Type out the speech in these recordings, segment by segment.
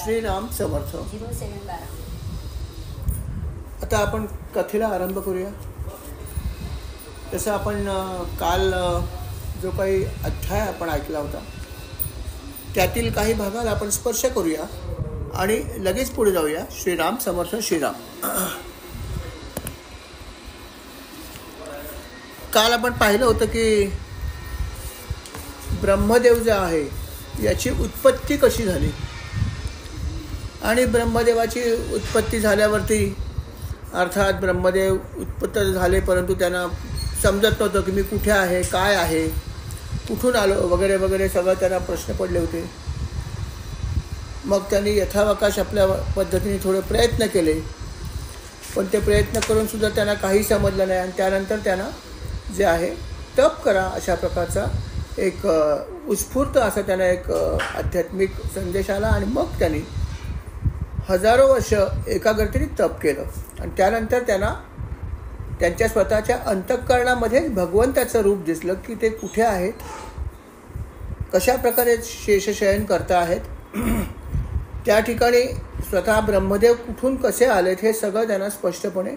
श्रीराम समर्थ. 0712. आता आपण कथेला आरंभ करूया. तसं आपण काल जो काही अध्याय आपण ऐकला होता त्यातील काही भागाला आपण स्पर्श करूया आणि लगेच पुढे जाऊया. श्रीराम समर्थ. श्रीराम. काल आपण पाहिलं होतं की ब्रह्मदेव जे आहे याची उत्पत्ती कशी झाली आणि ब्रह्मदेवाची उत्पत्ती झाल्यावरती अर्थात ब्रह्मदेव उत्पत्त झाले परंतु त्यांना समजत नव्हतं की मी कुठे आहे, काय आहे, कुठून आलो वगैरे वगैरे सगळं त्यांना प्रश्न पडले होते. मग त्यांनी यथावकाश आपल्या पद्धतीने थोडे प्रयत्न केले पण ते प्रयत्न करूनसुद्धा त्यांना काही समजलं नाही आणि त्यानंतर त्यांना जे आहे तप करा अशा प्रकारचा एक उत्स्फूर्त असा त्यांना एक आध्यात्मिक संदेश आला आणि मग त्यांनी हजारो वर्ष एकाग्रतेने तप केलं आणि त्यानंतर त्यांना त्यांच्या स्वतःच्या अंतःकरणामध्ये भगवंताचं रूप दिसलं की ते कुठे आहेत, कशा प्रकारे शेषशयन करता आहेत. त्या ठिकाणी स्वतः ब्रह्मदेव कुठून कसे आलेत हे सगळं त्यांना स्पष्टपणे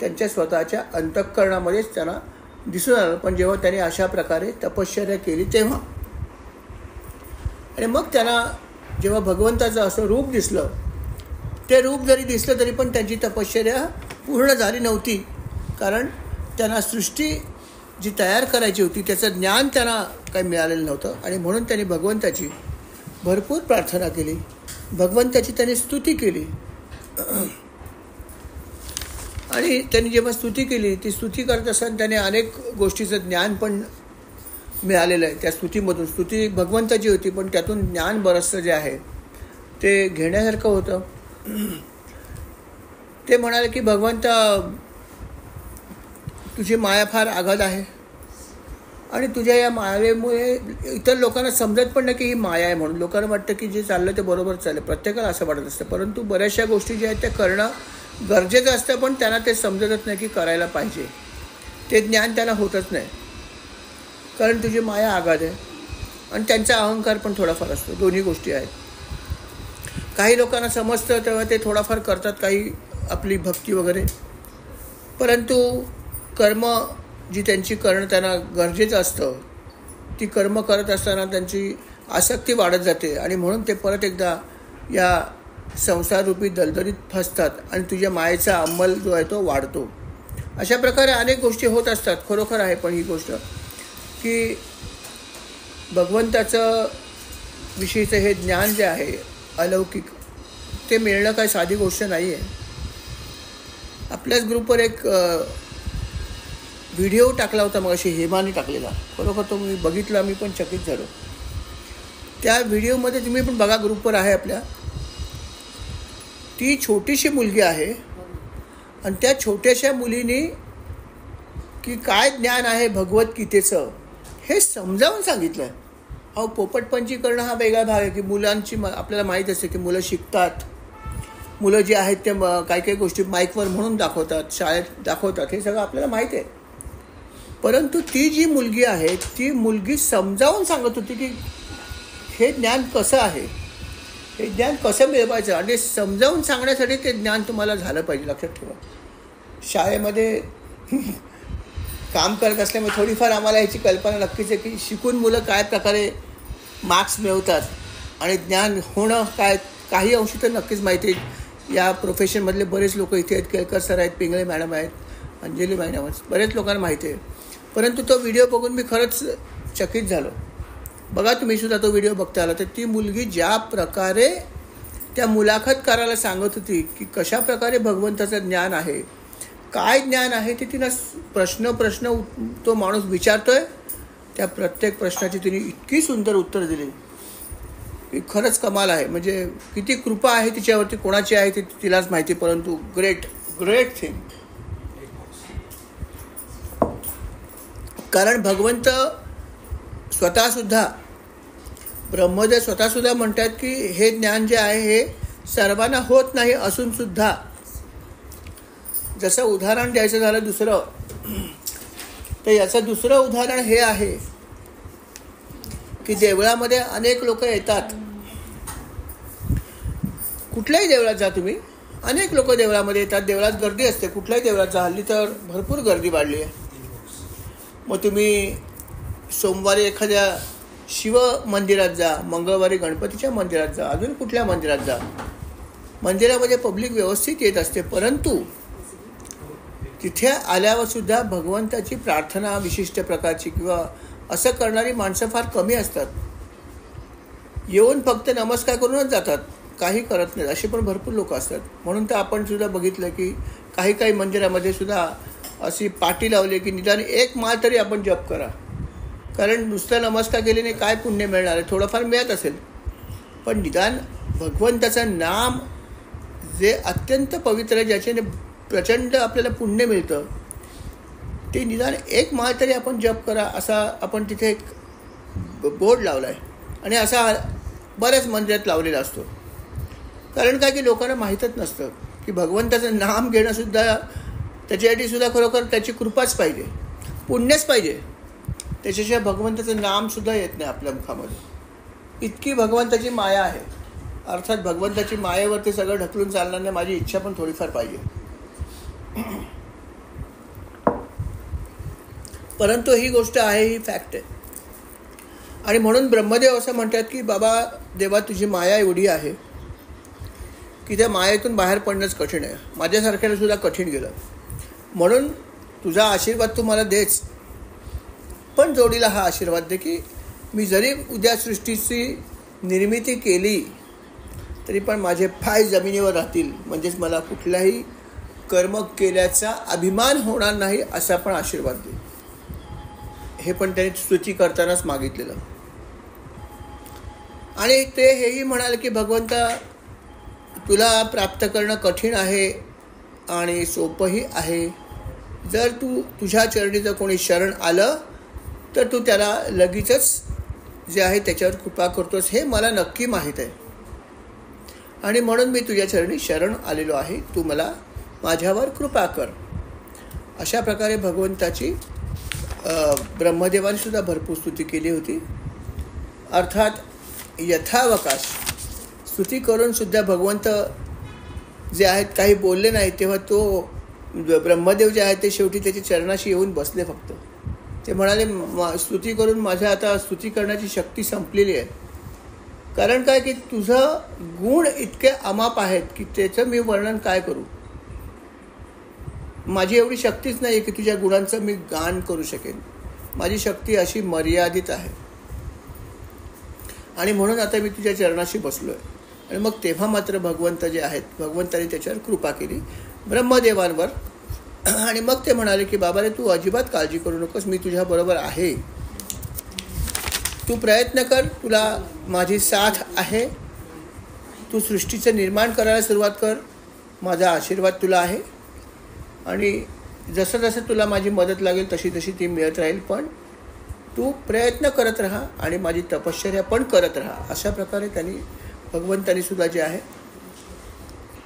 त्यांच्या स्वतःच्या अंतःकरणामध्येच त्यांना दिसून आलं. पण जेव्हा त्यांनी अशा प्रकारे तपश्चर्या केली तेव्हा आणि मग त्यांना जेव्हा भगवंताचं असं रूप दिसलं, ते रूप जरी दिसलं तरी पण त्यांची तपश्चर्या पूर्ण झाली नव्हती. कारण त्यांना सृष्टी जी तयार करायची होती त्याचं ज्ञान त्यांना काही मिळालेलं नव्हतं आणि म्हणून त्यांनी भगवंताची भरपूर प्रार्थना केली, भगवंताची त्यांनी स्तुती केली. आणि त्यांनी जेव्हा स्तुती केली ती स्तुती करत असताना त्याने अनेक गोष्टीचं ज्ञान पण मिळालेलं आहे. त्या स्तुतीमधून स्तुती भगवंताची होती पण त्यातून ज्ञान बरंचसं जे आहे ते घेण्यासारखं होतं. ते म्हणाले की भगवंता तुझी माया फार आगाध आहे आणि तुझ्या या मायेमुळे इतर लोकांना समजत पण नाही की ही माया आहे म्हणून. लोकांना वाटतं की जे चाललं ते बरोबर चाललं, प्रत्येकाला असं वाटत असतं. परंतु बऱ्याचशा गोष्टी ज्या आहेत त्या करणं गरजेचं असतं पण त्यांना ते समजतच नाही की करायला पाहिजे. ते ज्ञान त्यांना होतच नाही कारण तुझी माया आगाध आहे आणि त्यांचा अहंकार पण थोडाफार असतो. दोन्ही गोष्टी आहेत. काही लोकांना समजतं तेव्हा ते थोडाफार करतात काही आपली भक्ती वगैरे, परंतु कर्म जी त्यांची करणं त्यांना गरजेचं असतं ती कर्म करत असताना त्यांची आसक्ती वाढत जाते आणि म्हणून ते परत एकदा या संसाररूपी दलदलीत फसतात आणि तुझ्या मायेचा अंमल जो आहे तो वाढतो. अशा प्रकारे अनेक गोष्टी होत असतात. खरोखर आहे पण ही गोष्ट की भगवंताचं विषयीचं हे ज्ञान जे आहे अलौकिक ते मिळणं काही साधी गोष्ट नाही आहे. आपल्याच ग्रुपवर एक व्हिडिओ टाकला होता मग अशी हेमाने टाकलेला, खरोखर तो मी बघितला, मी पण चकित झालो. त्या व्हिडिओमध्ये तुम्ही पण बघा, ग्रुपवर आहे आपल्या. ती छोटीशी मुलगी आहे आणि त्या छोट्याशा मुलीने की काय ज्ञान आहे भगवद्गीतेचं हे समजावून सांगितलं आहे. अहो पोपटपंची करणं हा वेगळा भाग आहे की मुलांची आपल्याला माहीत असते की मुलं शिकतात, मुलं जे आहेत ते काही काही गोष्टी माईकवर म्हणून दाखवतात, शाळेत दाखवतात, हे सगळं आपल्याला माहीत आहे. परंतु ती जी मुलगी आहे ती मुलगी समजावून सांगत होती की हे ज्ञान कसं आहे, हे ज्ञान कसं मिळवायचं आणि समजावून सांगण्यासाठी ते ज्ञान तुम्हाला झालं पाहिजे. लक्षात ठेवा. शाळेमध्ये काम करत असल्यामुळे थोडीफार आम्हाला ह्याची कल्पना नक्कीच आहे की शिकून मुलं काय प्रकारे मार्क्स मिळवतात आणि ज्ञान होणं काय, काही अंशी तर नक्कीच माहिती आहे. या प्रोफेशनमधले बरेच लोक इथे आहेत, केळकर सर आहेत, पिंगळे मॅडम आहेत, अंजली मॅडम आहेत, बरेच लोकांना माहिती आहे. परंतु तो व्हिडिओ बघून मी खरंच चकित झालो. बघा तुम्ही सुद्धा तो व्हिडिओ बघता आला तर ती मुलगी ज्या प्रकारे त्या मुलाखतकाराला सांगत होती की कशा प्रकारे भगवंताचं ज्ञान आहे, काय ज्ञान आहे ते तिनं प्रश्न तो माणूस विचारतोय त्या प्रत्येक प्रश्नाची तिने इतकी सुंदर उत्तर दिली की खरंच कमाल आहे. म्हणजे किती कृपा आहे तिच्यावरती, कोणाची आहे ती तिलाच माहिती. परंतु ग्रेट थिंग. कारण भगवंत स्वतःसुद्धा, ब्रह्मदेव स्वतःसुद्धा म्हणतात की हे ज्ञान जे आहे हे सर्वांना होत नाही असून सुद्धा. जसं उदाहरण द्यायचं झालं दुसरं तर याचं दुसरं उदाहरण हे आहे की देवळामध्ये अनेक लोक येतात कुठल्याही देवळात जा तुम्ही, अनेक लोक देवळामध्ये येतात, देवळात गर्दी असते. कुठल्याही देवळात जा, हल्ली तर भरपूर गर्दी वाढली आहे. मग तुम्ही सोमवारी एखाद्या शिव मंदिरात जा, मंगळवारी गणपतीच्या मंदिरात जा, अजून कुठल्या मंदिरात जा. मंदिरामध्ये पब्लिक व्यवस्थित येत असते, परंतु तिथे आल्यावर सुद्धा भगवंताची प्रार्थना विशिष्ट प्रकारची किंवा असं करणारी माणसं फार कमी असतात. येऊन फक्त नमस्कार करूनच जातात, काही करत नाहीत, असे पण भरपूर लोक असतात. म्हणून तर आपण सुद्धा बघितलं की काही काही मंदिरामध्ये सुद्धा अशी पाटी लावली की निदान एक माळ तरी आपण जप करा. कारण नुसतं नमस्कार केल्याने काय पुण्य मिळणार आहे? थोडंफार मिळत असेल, पण निदान भगवंताचं नाम जे अत्यंत पवित्र आहे, ज्याच्याने प्रचंड आपल्याला पुण्य मिळतं, ते निदान एक माळ तरी आपण जप करा, असा आपण तिथे एक बोर्ड लावला आहे. आणि असा बऱ्याच मंदिरात लावलेला असतो. कारण काय की लोकांना माहीतच नसतं की भगवंताचं नाम घेणंसुद्धा त्याच्यासाठी सुद्धा खरोखर त्याची कृपाच पाहिजे, पुण्यच पाहिजे. त्याच्याशिवाय भगवंताचं नामसुद्धा येत नाही आपल्या मुखामध्ये. इतकी भगवंताची माया आहे. अर्थात भगवंताची मायेवरती सगळं ढकलून चालणार नाही, माझी इच्छा पण थोडीफार पाहिजे. परंतु ही गोष्ट आहे, ही फॅक्ट आहे. आणि म्हणून ब्रह्मदेव असं म्हणतात की बाबा देवा, तुझी माया एवढी आहे की त्या मायेतून बाहेर पडणंच कठीण आहे. माझ्यासारख्याला सुद्धा कठीण गेलं. म्हणून तुझा आशीर्वाद तू मला देच, पण जोडीला हा आशीर्वाद दे की मी जरी उद्या सृष्टीची निर्मिती केली तरी पण माझे पाय जमिनीवर राहतील, म्हणजेच मला कुठलाही कर्म केल्याचा अभिमान होणार नाही, असा पण आशीर्वाद दे. हे पण त्याने स्तुती करतानाच मागितलेलं. आणि ते हेही म्हणाले की भगवंता, तुला प्राप्त करणं कठीण आहे आणि सोपंही आहे. जर तुझ्या चरणी जर कोणी शरण आलं तर तू त्याला लगेचच जे आहे त्याच्यावर कृपा करतोस, हे मला नक्की माहीत आहे. आणि म्हणून मी तुझ्या चरणी शरण आलेलो आहे, तू मला माझ्यावर कृपा कर. अशा प्रकारे भगवंताची ब्रह्मदेवाने सुद्धा भरपूर स्तुती केली होती. अर्थात यथावकाश स्तुती करून सुद्धा भगवंत जे आहेत काही बोलले नाही, तेव्हा तो ब्रह्मदेव जे आहेत ते शेवटी त्याच्या चरणाशी येऊन बसले. फक्त ते म्हणाले, स्तुती करून माझ्या आता स्तुती करण्याची शक्ती संपलेली आहे. कारण काय की तुझं गुण इतके अमाप आहेत की त्याचं मी वर्णन काय करू. माझी एवढी शक्तीच नाही की तुझ्या गुणांचं मी गान करू शकेन. माझी शक्ती अशी मर्यादित आहे. आणि म्हणून आता मी तुझ्या चरणाशी बसलो आहे. आणि मग तेव्हा मात्र भगवंत जे आहेत, भगवंताने त्याच्यावर कृपा केली ब्रह्मदेवांवर. आणि मग ते म्हणाले की बाबा रे, तू अजिबात काळजी करू नकोस, मी तुझ्याबरोबर आहे. तू प्रयत्न कर, तुला माझी साथ आहे. तू सृष्टीचं निर्माण करायला सुरुवात कर, माझा आशीर्वाद तुला आहे. आणि जसं जसं तुला माझी मदत लागेल तशी तशी ती मिळत राहील, पण तू प्रयत्न करत राहा आणि माझी तपश्चर्या पण करत राहा. अशा प्रकारे भगवंतानी सुद्धा जे आहे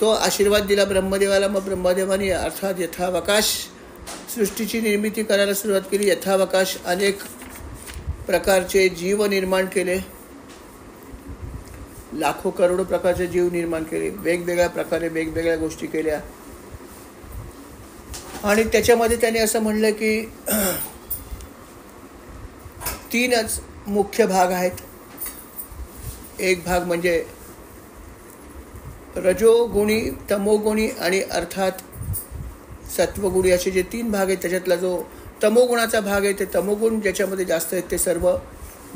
तो आशीर्वाद दिला ब्रह्मदेवाला. मग ब्रह्मदेवाने अर्थात यथावकाश सृष्टीची निर्मिती करायला सुरुवात केली. यथावकाश अनेक प्रकारचे जीव निर्माण केले, लाखो करोडो प्रकारचे जीव निर्माण केले, वेगवेगळ्या प्रकारे वेगवेगळ्या गोष्टी केल्या. आणि त्याच्यामध्ये त्याने असं म्हणलं की 3च मुख्य भाग आहेत. एक भाग म्हणजे रजोगुणी, तमोगुणी आणि अर्थात सत्वगुणी, असे जे 3 भाग आहेत. त्याच्यातला जो तमोगुणाचा भाग आहे, ते तमोगुण ज्याच्यामध्ये जास्त आहेत ते सर्व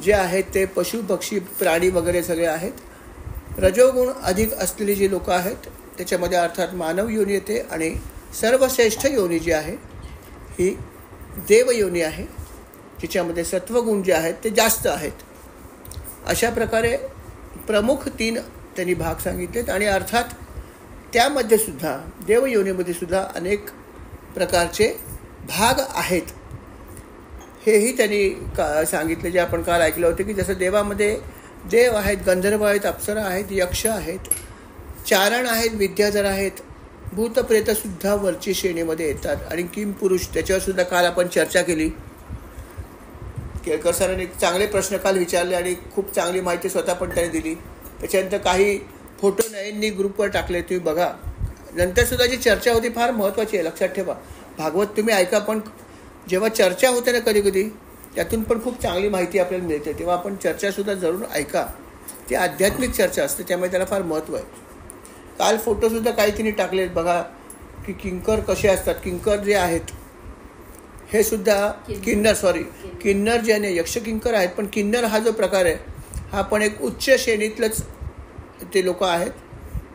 जे आहेत ते पशु पक्षी प्राणी वगैरे सगळे आहेत. रजोगुण अधिक असलेली जी लोक आहेत त्याच्यामध्ये अर्थात मानव योनी येते. आणि सर्वश्रेष्ठ योनी जी आहे ही देव योनी आहे, जिच्यामध्ये सत्वगुण जे आहेत ते जास्त आहेत. अशा प्रकारे प्रमुख 3 त्यांनी भाग सांगितलेत. आणि अर्थात त्यामध्ये सुद्धा देवयोनीमध्ये सुद्धा अनेक प्रकारचे भाग आहेत, हेही त्यांनी सांगितले. जे आपण काल ऐकलं होतं की जसं देवामध्ये देव आहेत, गंधर्व आहेत, अप्सरा आहेत, यक्ष आहेत, चारण आहेत, विद्याधर आहेत, भूतप्रेतसुद्धा वरची श्रेणीमध्ये येतात. आणि किमपुरुष, त्याच्यावर सुद्धा काल आपण चर्चा केली. केळकर सरांनी चांगले प्रश्न काल विचारले आणि खूप चांगली माहिती स्वतः पण त्याने दिली. त्याच्यानंतर काही फोटो नयननी ग्रुपवर टाकले, तुम्ही बघा. नंतर सुद्धा जी चर्चा होती फार महत्त्वाची आहे, लक्षात ठेवा. भागवत तुम्ही ऐका, पण जेव्हा चर्चा होते ना कधी कधी, त्यातून पण खूप चांगली माहिती आपल्याला मिळते. तेव्हा आपण चर्चासुद्धा जरूर ऐका. ती आध्यात्मिक चर्चा असते, त्यामुळे त्याला फार महत्त्व आहे. काल फोटोसुद्धा काही तिने टाकलेत बघा, की किंकर कसे असतात. किंकर जे आहेत हे सुद्धा किन्नर जे नाही, यक्ष किंकर आहेत, पण किन्नर हा जो प्रकार आहे हा पण एक उच्च श्रेणीतलंच ते लोक आहेत.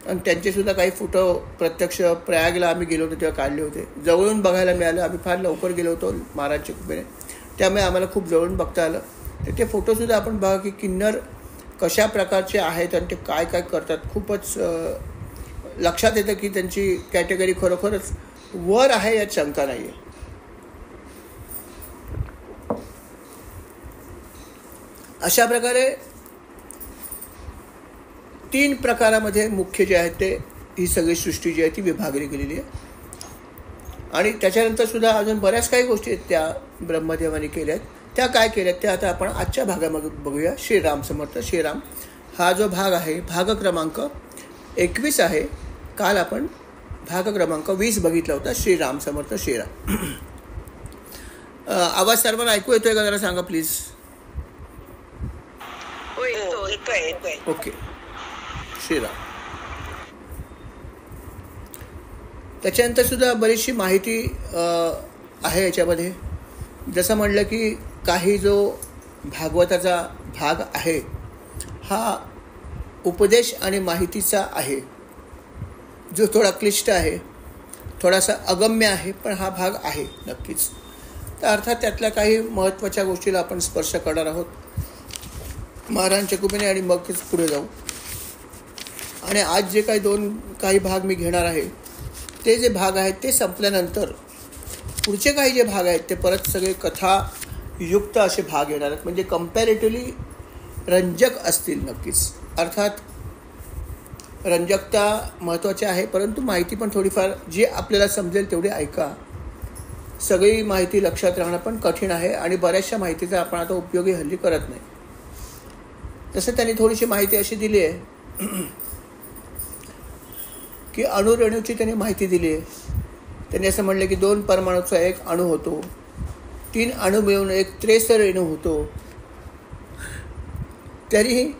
आणि त्यांचेसुद्धा काही फोटो प्रत्यक्ष प्रयागला आम्ही गेलो होतो तेव्हा काढले होते. जवळून बघायला मिळालं. आम्ही फार लवकर गेलो होतो महाराजच्या कृपेने, त्यामुळे आम्हाला खूप जवळून बघता आलं. तर ते फोटोसुद्धा आपण बघा की किन्नर कशा प्रकारचे आहेत आणि ते काय काय करतात. खूपच लक्षात येतं की त्यांची कॅटेगरी खरोखरच वर आहे, यात शंका नाही आहे. अशा प्रकारे 3 प्रकारामध्ये मुख्य जे आहेत ते ही सगळी सृष्टी जी आहे ती विभागली गेलेली आहे. आणि त्याच्यानंतर सुद्धा अजून बऱ्याच काही गोष्टी आहेत त्या ब्रह्मदेवाने केल्या आहेत. त्या काय केल्यात त्या आता आपण आजच्या भागामध्ये बघूया. श्रीराम समर्थ. श्रीराम हा जो भाग आहे, भाग क्रमांक 21 आहे. काल आपण भाग क्रमांक 20 बघितला होता. श्रीराम समर्थ. श्रीराम. आवाज सर्वांना ऐकू येतोय का जरा सांगा प्लीज. ओके. श्रीराम. त्याच्यानंतर सुद्धा बरीचशी माहिती आहे याच्यामध्ये. जसं म्हणलं की काही जो भागवताचा भाग आहे हा उपदेश आणि माहितीचा आहे, जो थोडा क्लिष्ट आहे, थोडासा अगम्य आहे, पण हा भाग आहे नक्कीच. तर अर्थात त्यातल्या काही महत्त्वाच्या गोष्टीला आपण स्पर्श करणार आहोत महाराजांच्या कृपेने, आणि मग पुढे जाऊ. आणि आज जे काही भाग मी घेणार आहे, ते जे भाग आहेत ते संपल्यानंतर पुढचे काही जे भाग आहेत ते परत सगळे कथायुक्त असे भाग येणार आहेत. म्हणजे कम्पॅरेटिव्हली रंजक असतील नक्कीच. अर्थात रंजकता महत्त्वाची आहे, परंतु माहिती पण थोडीफार जी आपल्याला समजेल तेवढी ऐका. सगळी माहिती लक्षात राहणं पण कठीण आहे, आणि बऱ्याचशा माहितीचा आपण आता उपयोगही हल्ली करत नाही. तसं त्यांनी थोडीशी माहिती अशी दिली आहे की अणुरेणूची त्यांनी माहिती दिली आहे. त्यांनी असं म्हणलं की 2 परमाणूचा एक अणू होतो, 3 अणू मिळून एक 63 रेणू होतो. तरीही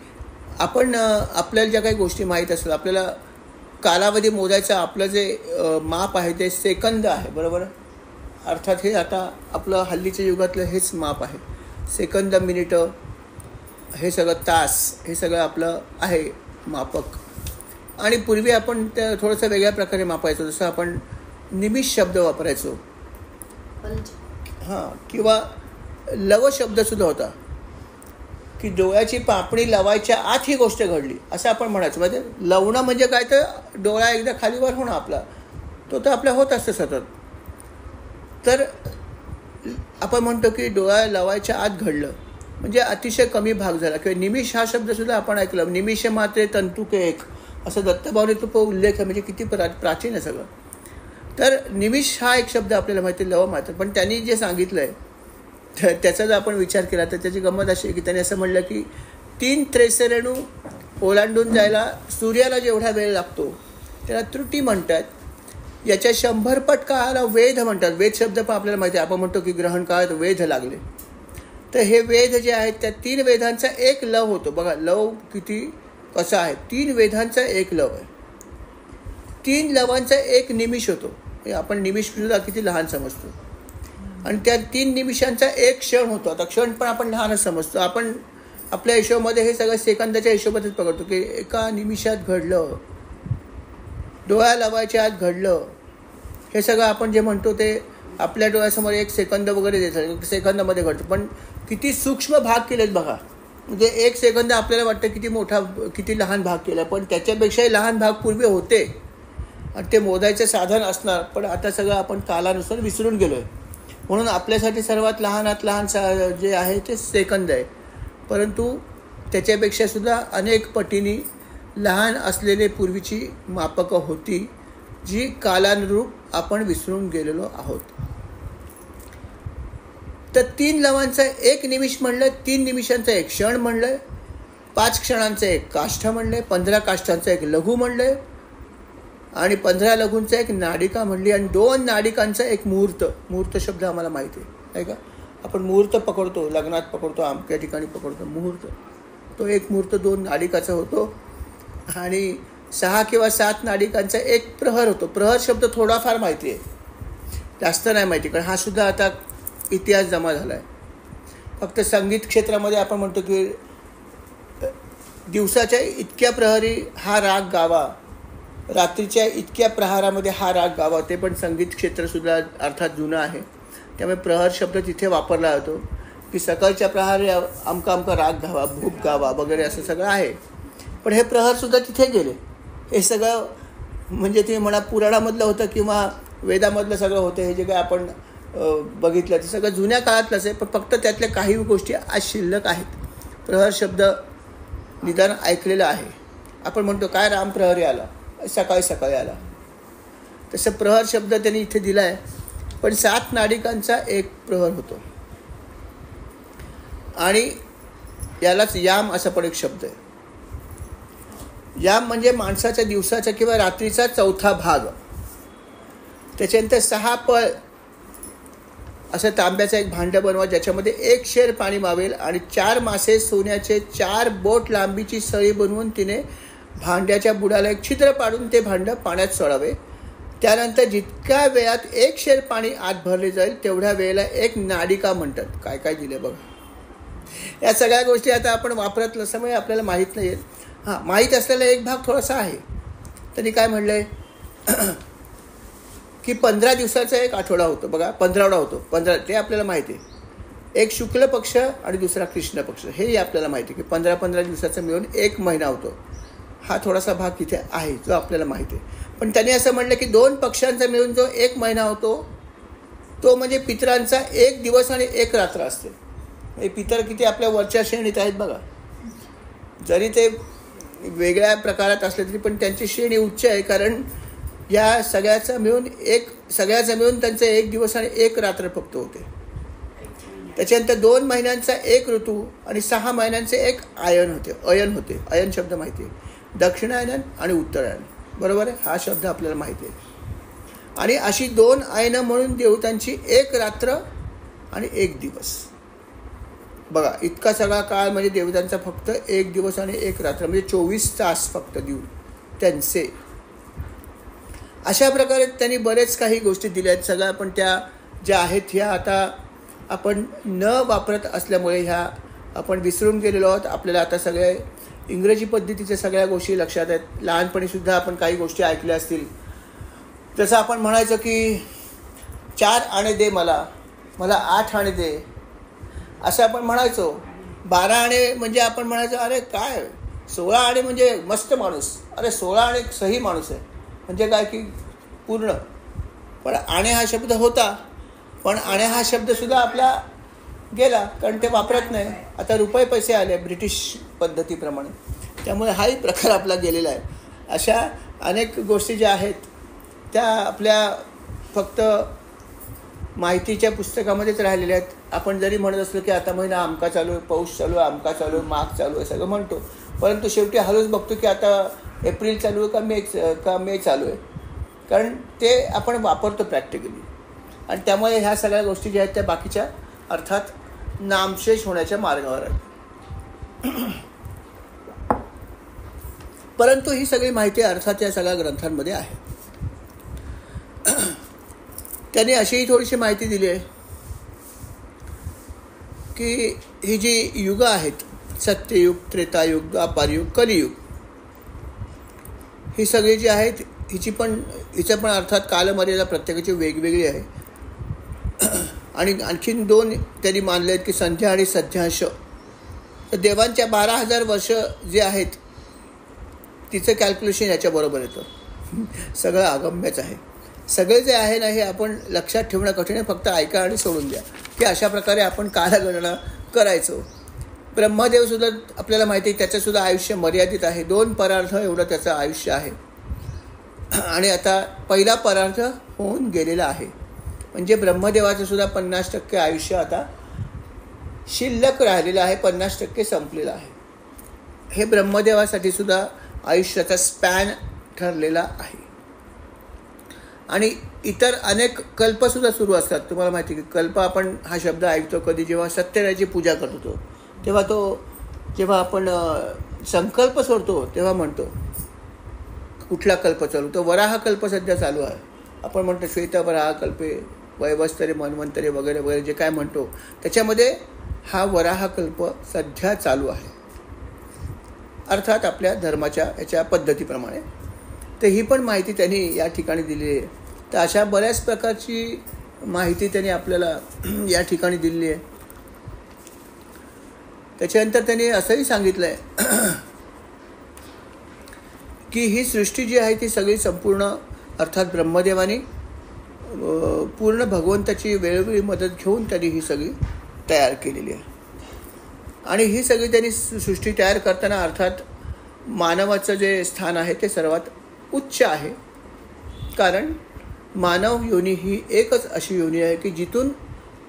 आपण आपल्याला ज्या काही गोष्टी माहीत असतात, आपल्याला कालावधी मोजायचा आपलं जे माप आहे ते सेकंद आहे, बरोबर. अर्थात हे आता आपलं हल्लीच्या युगातलं हेच माप आहे. सेकंद, मिनिटं, हे सगळं तास, हे सगळं आपलं आहे मापक. आणि पूर्वी आपण त्या थोडंसं वेगळ्या प्रकारे मापायचो. जसं आपण निमिष शब्द वापरायचो, हां, किंवा लव शब्दसुद्धा होता की डोळ्याची पापणी लावायच्या आत ही गोष्ट घडली असं आपण म्हणायचं. म्हणजे लवणं म्हणजे काय, तर डोळा एकदा खालीवर होणं आपला, तो तर आपला होत असतं सतत. तर आपण म्हणतो की डोळा लावायच्या आत घडलं म्हणजे अतिशय कमी भाग झाला. किंवा निमिष हा शब्दसुद्धा आपण ऐकला. निमिष मात्रे तंतुके एक, असं दत्तभावने तो उल्लेख आहे. म्हणजे किती प्राचीन आहे सगळं. तर निमिष हा एक शब्द आपल्याला माहिती आहे, लव मात्र. पण त्यांनी जे सांगितलं आहे त्याचा जर आपण विचार केला तर त्याची गंमत अशी आहे की त्यांनी असं म्हणलं की 3 रेणू ओलांडून जायला सूर्याला जेवढा वेळ लागतो त्याला त्रुटी म्हणतात. याच्या 100 पट काळाला वेध म्हणतात. वेध शब्द पण आपल्याला माहिती आहे. आपण म्हणतो की ग्रहण काळात वेध लागले. तर हे वेध जे आहेत त्या 3 वेधांचा एक लव होतो. बघा लव किती कसा आहे. 3 वेधांचा एक लव आहे. 3 लवांचा एक निमिष होतो. आपण निमिष सुद्धा किती लहान समजतो. आणि त्या 3 निमिषांचा एक क्षण होतो. आता क्षण पण आपण लहानच समजतो. आपण आपल्या हिशोबामध्ये हे सगळं सेकंदाच्या हिशोबातच पकडतो की एका निमिषात घडलं, डोळ्या लावायच्या आत घडलं. हे सगळं आपण जे म्हणतो ते आपल्या डोळ्यासमोर 1 सेकंद वगैरे देतात, सेकंदामध्ये घडतं. पण किती सूक्ष्म भाग केलेत बघा. म्हणजे 1 सेकंद आपल्याला वाटतं किती मोठा, किती लहान भाग केला, पण त्याच्यापेक्षाही लहान भाग पूर्वी होते. आणि ते मोजायचे साधन असणार, पण आता सगळं आपण कालानुसार विसरून गेलो आहे. म्हणून आपल्यासाठी सर्वात लहानात लहान जे आहे ते सेकंद आहे. परंतु त्याच्यापेक्षासुद्धा अनेक पटीने लहान असलेले पूर्वीची मापकं होती, जी कालानुरूप आपण विसरून गेलेलो आहोत. तर 3 लवांचा एक निमिष म्हणलं, 3 निमिषांचा एक क्षण म्हणलं. 5 क्षणांचं एक काष्ठ म्हणले, 15 काष्ठांचं एक लघु म्हणले आणि 15 लघूंचं एक नाडिका म्हणली आणि 2 नाडिकांचा एक मुहूर्त. मुहूर्त शब्द आम्हाला माहिती आहे का? आपण मुहूर्त पकडतो, लग्नात पकडतो, अमक्या ठिकाणी पकडतो मुहूर्त. तो एक मुहूर्त 2 नाडिकाचा होतो आणि 6 किंवा 7 नाडिकांचा एक प्रहर होतो. प्रहर शब्द थोडाफार माहिती आहे, जास्त नाही माहिती, कारण हा सुद्धा आता इतिहास जमा झाला आहे. फक्त संगीत क्षेत्रामध्ये आपण म्हणतो की दिवसाच्या इतक्या प्रहरी हा राग गावा, रात्रीच्या इतक्या प्रहारामध्ये हा राग गावा. ते पण संगीत क्षेत्रसुद्धा अर्थात जुनं आहे, त्यामुळे प्रहर शब्द तिथे वापरला जातो की सकाळच्या प्रहारी अमका अमका राग गावा, भूप गावा वगैरे असं सगळं आहे. पण हे प्रहरसुद्धा तिथे गेले. हे सगळं म्हणजे तुम्ही म्हणा पुराणामधलं होतं किंवा वेदामधलं सगळं होतं. हे जे काय आपण बघितलं ते सगळं जुन्या काळातलंच आहे, पण फक्त त्यातल्या काही गोष्टी आज शिल्लक आहेत. प्रहर शब्द निदान ऐकलेलं आहे. आपण म्हणतो काय रामप्रहरी आला, सकाळी सकाळी आला, तसं प्रहर शब्द त्यांनी इथे दिला आहे. पण 7 नाडिकांचा एक प्रहर होतो आणि यालाच याम असा पण एक शब्द आहे. याम म्हणजे माणसाच्या दिवसाचा किंवा रात्रीचा 4था भाग. त्याच्यानंतर 6 पळ असं तांब्याचं एक भांडं बनवा ज्याच्यामध्ये 1 शेर पाणी मावेल आणि 4 मासे सोन्याचे 4 बोट लांबीची सळी बनवून तिने भांड्याच्या बुडाला एक छिद्र पाडून ते भांडं पाण्यात सोडावे. त्यानंतर जितक्या वेळात 1 शेर पाणी आत भरले जाईल तेवढ्या वेळेला 1 नाडिका म्हणतात. काय काय दिले बघा. या सगळ्या गोष्टी आता आपण वापरत नसल्यामुळे आपल्याला माहीत नाही आहेत. हां, माहीत असलेला एक भाग थोडासा आहे. त्यांनी काय म्हणलं आहे की 15 दिवसाचा एक आठवडा होतो बघा, 15वडा होतो. 15 ते आपल्याला माहिती आहे. एक शुक्ल पक्ष आणि दुसरा कृष्ण पक्ष, हेही आपल्याला माहिती आहे की 15 दिवसाचा मिळून 1 महिना होतो. हा थोडासा भाग तिथे आहे जो आपल्याला माहिती आहे. पण त्यांनी असं म्हणलं की 2 पक्षांचा मिळून जो 1 महिना होतो तो म्हणजे पितरांचा 1 दिवस आणि 1 रात्र असते. हे पितर किती आपल्या वरच्या श्रेणीत आहेत बघा. जरी ते वेगळ्या प्रकारात असले तरी पण त्यांची श्रेणी उच्च आहे, कारण या सगळ्याचा मिळून त्यांचे 1 दिवस आणि 1 रात्र फक्त होते. त्याच्यानंतर 2 महिन्यांचा 1 ऋतू आणि 6 महिन्यांचे 1 अयन होते. अयन शब्द माहिती आहे. दक्षिणायन आणि उत्तरायण, बरोबर आहे. हा शब्द आपल्याला माहिती आहे. आणि अशी 2 अयनं म्हणून देवतांची 1 रात्र आणि 1 दिवस बघा. इतका सगळा काळ म्हणजे देवतांचा फक्त 1 दिवस आणि 1 रात्र म्हणजे 24 तास फक्त देऊ त्यांचे. अशा प्रकारे त्यांनी बरेच काही गोष्टी दिल्या आहेत. सगळ्या पण त्या ज्या आहेत ह्या आता आपण न वापरत असल्यामुळे ह्या आपण विसरून गेलेलो आहोत. आपल्याला आता सगळे इंग्रजी पद्धतीच्या सगळ्या गोष्टी लक्षात आहेत. लहानपणीसुद्धा आपण काही गोष्टी ऐकल्या असतील. जसं आपण म्हणायचं की 4 आणे दे मला 8 आणे दे, असं आपण म्हणायचो. 12 आणे म्हणजे आपण म्हणायचो अरे काय, 16 आणे म्हणजे मस्त माणूस, अरे 16 आणे सही माणूस आहे, म्हणजे काय की पूर्ण. पण आणे हा शब्द होता, पण आणे हा शब्दसुद्धा आपला गेला, कारण ते वापरत नाही. आता रुपये पैसे आले ब्रिटिश पद्धतीप्रमाणे, त्यामुळे हाही प्रकार आपला गेलेला आहे. अशा अनेक गोष्टी ज्या आहेत त्या आपल्या फक्त माहितीच्या पुस्तकामध्येच राहिलेल्या आहेत. आपण जरी म्हणत असलो की आता महिना अमका चालू आहे, पाऊस चालू आहे, अमका चालू आहे, माघ चालू आहे, सगळं म्हणतो, परंतु शेवटी हळूच बघतो की आता एप्रिल चालू आहे का मे चालू आहे, कारण ते आपण वापरतो प्रॅक्टिकली. आणि त्यामुळे ह्या सगळ्या गोष्टी ज्या आहेत त्या बाकीच्या अर्थात नामशेष होण्याच्या मार्गावर आहेत. परंतु ही सगळी माहिती अर्थात या सगळ्या ग्रंथांमध्ये आहे. त्यांनी अशीही थोडीशी माहिती दिली आहे की ही जी युग आहेत, सत्ययुग, त्रेतायुग, द्वापारयुग, कलियुग, ही सगळी जी आहेत हिचं पण अर्थात कालमर्यादा प्रत्येकाची वेगवेगळी आहे. आणि आणखीन 2 त्यांनी मानले आहेत की संध्या आणि सध्यांश. तर देवांच्या 12,000 वर्ष जे आहेत तिचं कॅल्क्युलेशन याच्याबरोबर येतं. सगळं अगम्यच आहे. सगळे जे आहे ना हे आपण लक्षात ठेवणं कठीण आहे. फक्त ऐका आणि सोडून द्या की अशा प्रकारे आपण कालगणना करायचो. ब्रह्मदेवसुद्धा आपल्याला माहिती आहे त्याचंसुद्धा आयुष्य मर्यादित आहे. 2 परार्थ एवढं त्याचं आयुष्य आहे. आणि आता पहिला परार्थ होऊन गेलेला आहे, म्हणजे ब्रह्मदेवाचं सुद्धा 50% आयुष्य आता शिल्लक राहिलेलं आहे, 50% संपलेलं आहे. हे ब्रह्मदेवासाठी सुद्धा आयुष्याचा स्पॅन ठरलेला आहे. आणि इतर अनेक कल्पसुद्धा सुरू असतात. तुम्हाला माहिती की कल्प आपण हा शब्द ऐकतो कधी जेव्हा सत्यनारायणाची पूजा करतो तेव्हा जेव्हा आपण संकल्प सोडतो तेव्हा म्हणतो कुठला कल्प चालू, तो वराह कल्प सध्या चालू आहे. आपण म्हणतो श्वेतवराह कल्पे वैवस्तरे मन्वंतरे वगैरे वगैरे जे काय म्हणतो त्याच्यामध्ये हा वराह कल्प सध्या चालू आहे, अर्थात आपल्या धर्माच्या याच्या पद्धतीप्रमाणे. तर ही पण माहिती त्यांनी या ठिकाणी दिलेली आहे. तर अशा बऱ्याच प्रकारची माहिती त्यांनी आपल्याला या ठिकाणी दिलेली आहे. त्याच्यानंतर त्यांनी असंही सांगितलं आहे की ही सृष्टी जी आहे ती सगळी संपूर्ण अर्थात ब्रह्मदेवाने पूर्ण भगवंताची वेळोवेळी मदत घेऊन त्यांनी ही सगळी तयार केलेली आहे. आणि ही सगळी त्यांनी सृष्टी तयार करताना अर्थात मानवाचं जे स्थान आहे ते सर्वात उच्च आहे. कारण मानव योनी ही एकच अशी योनी आहे की जिथून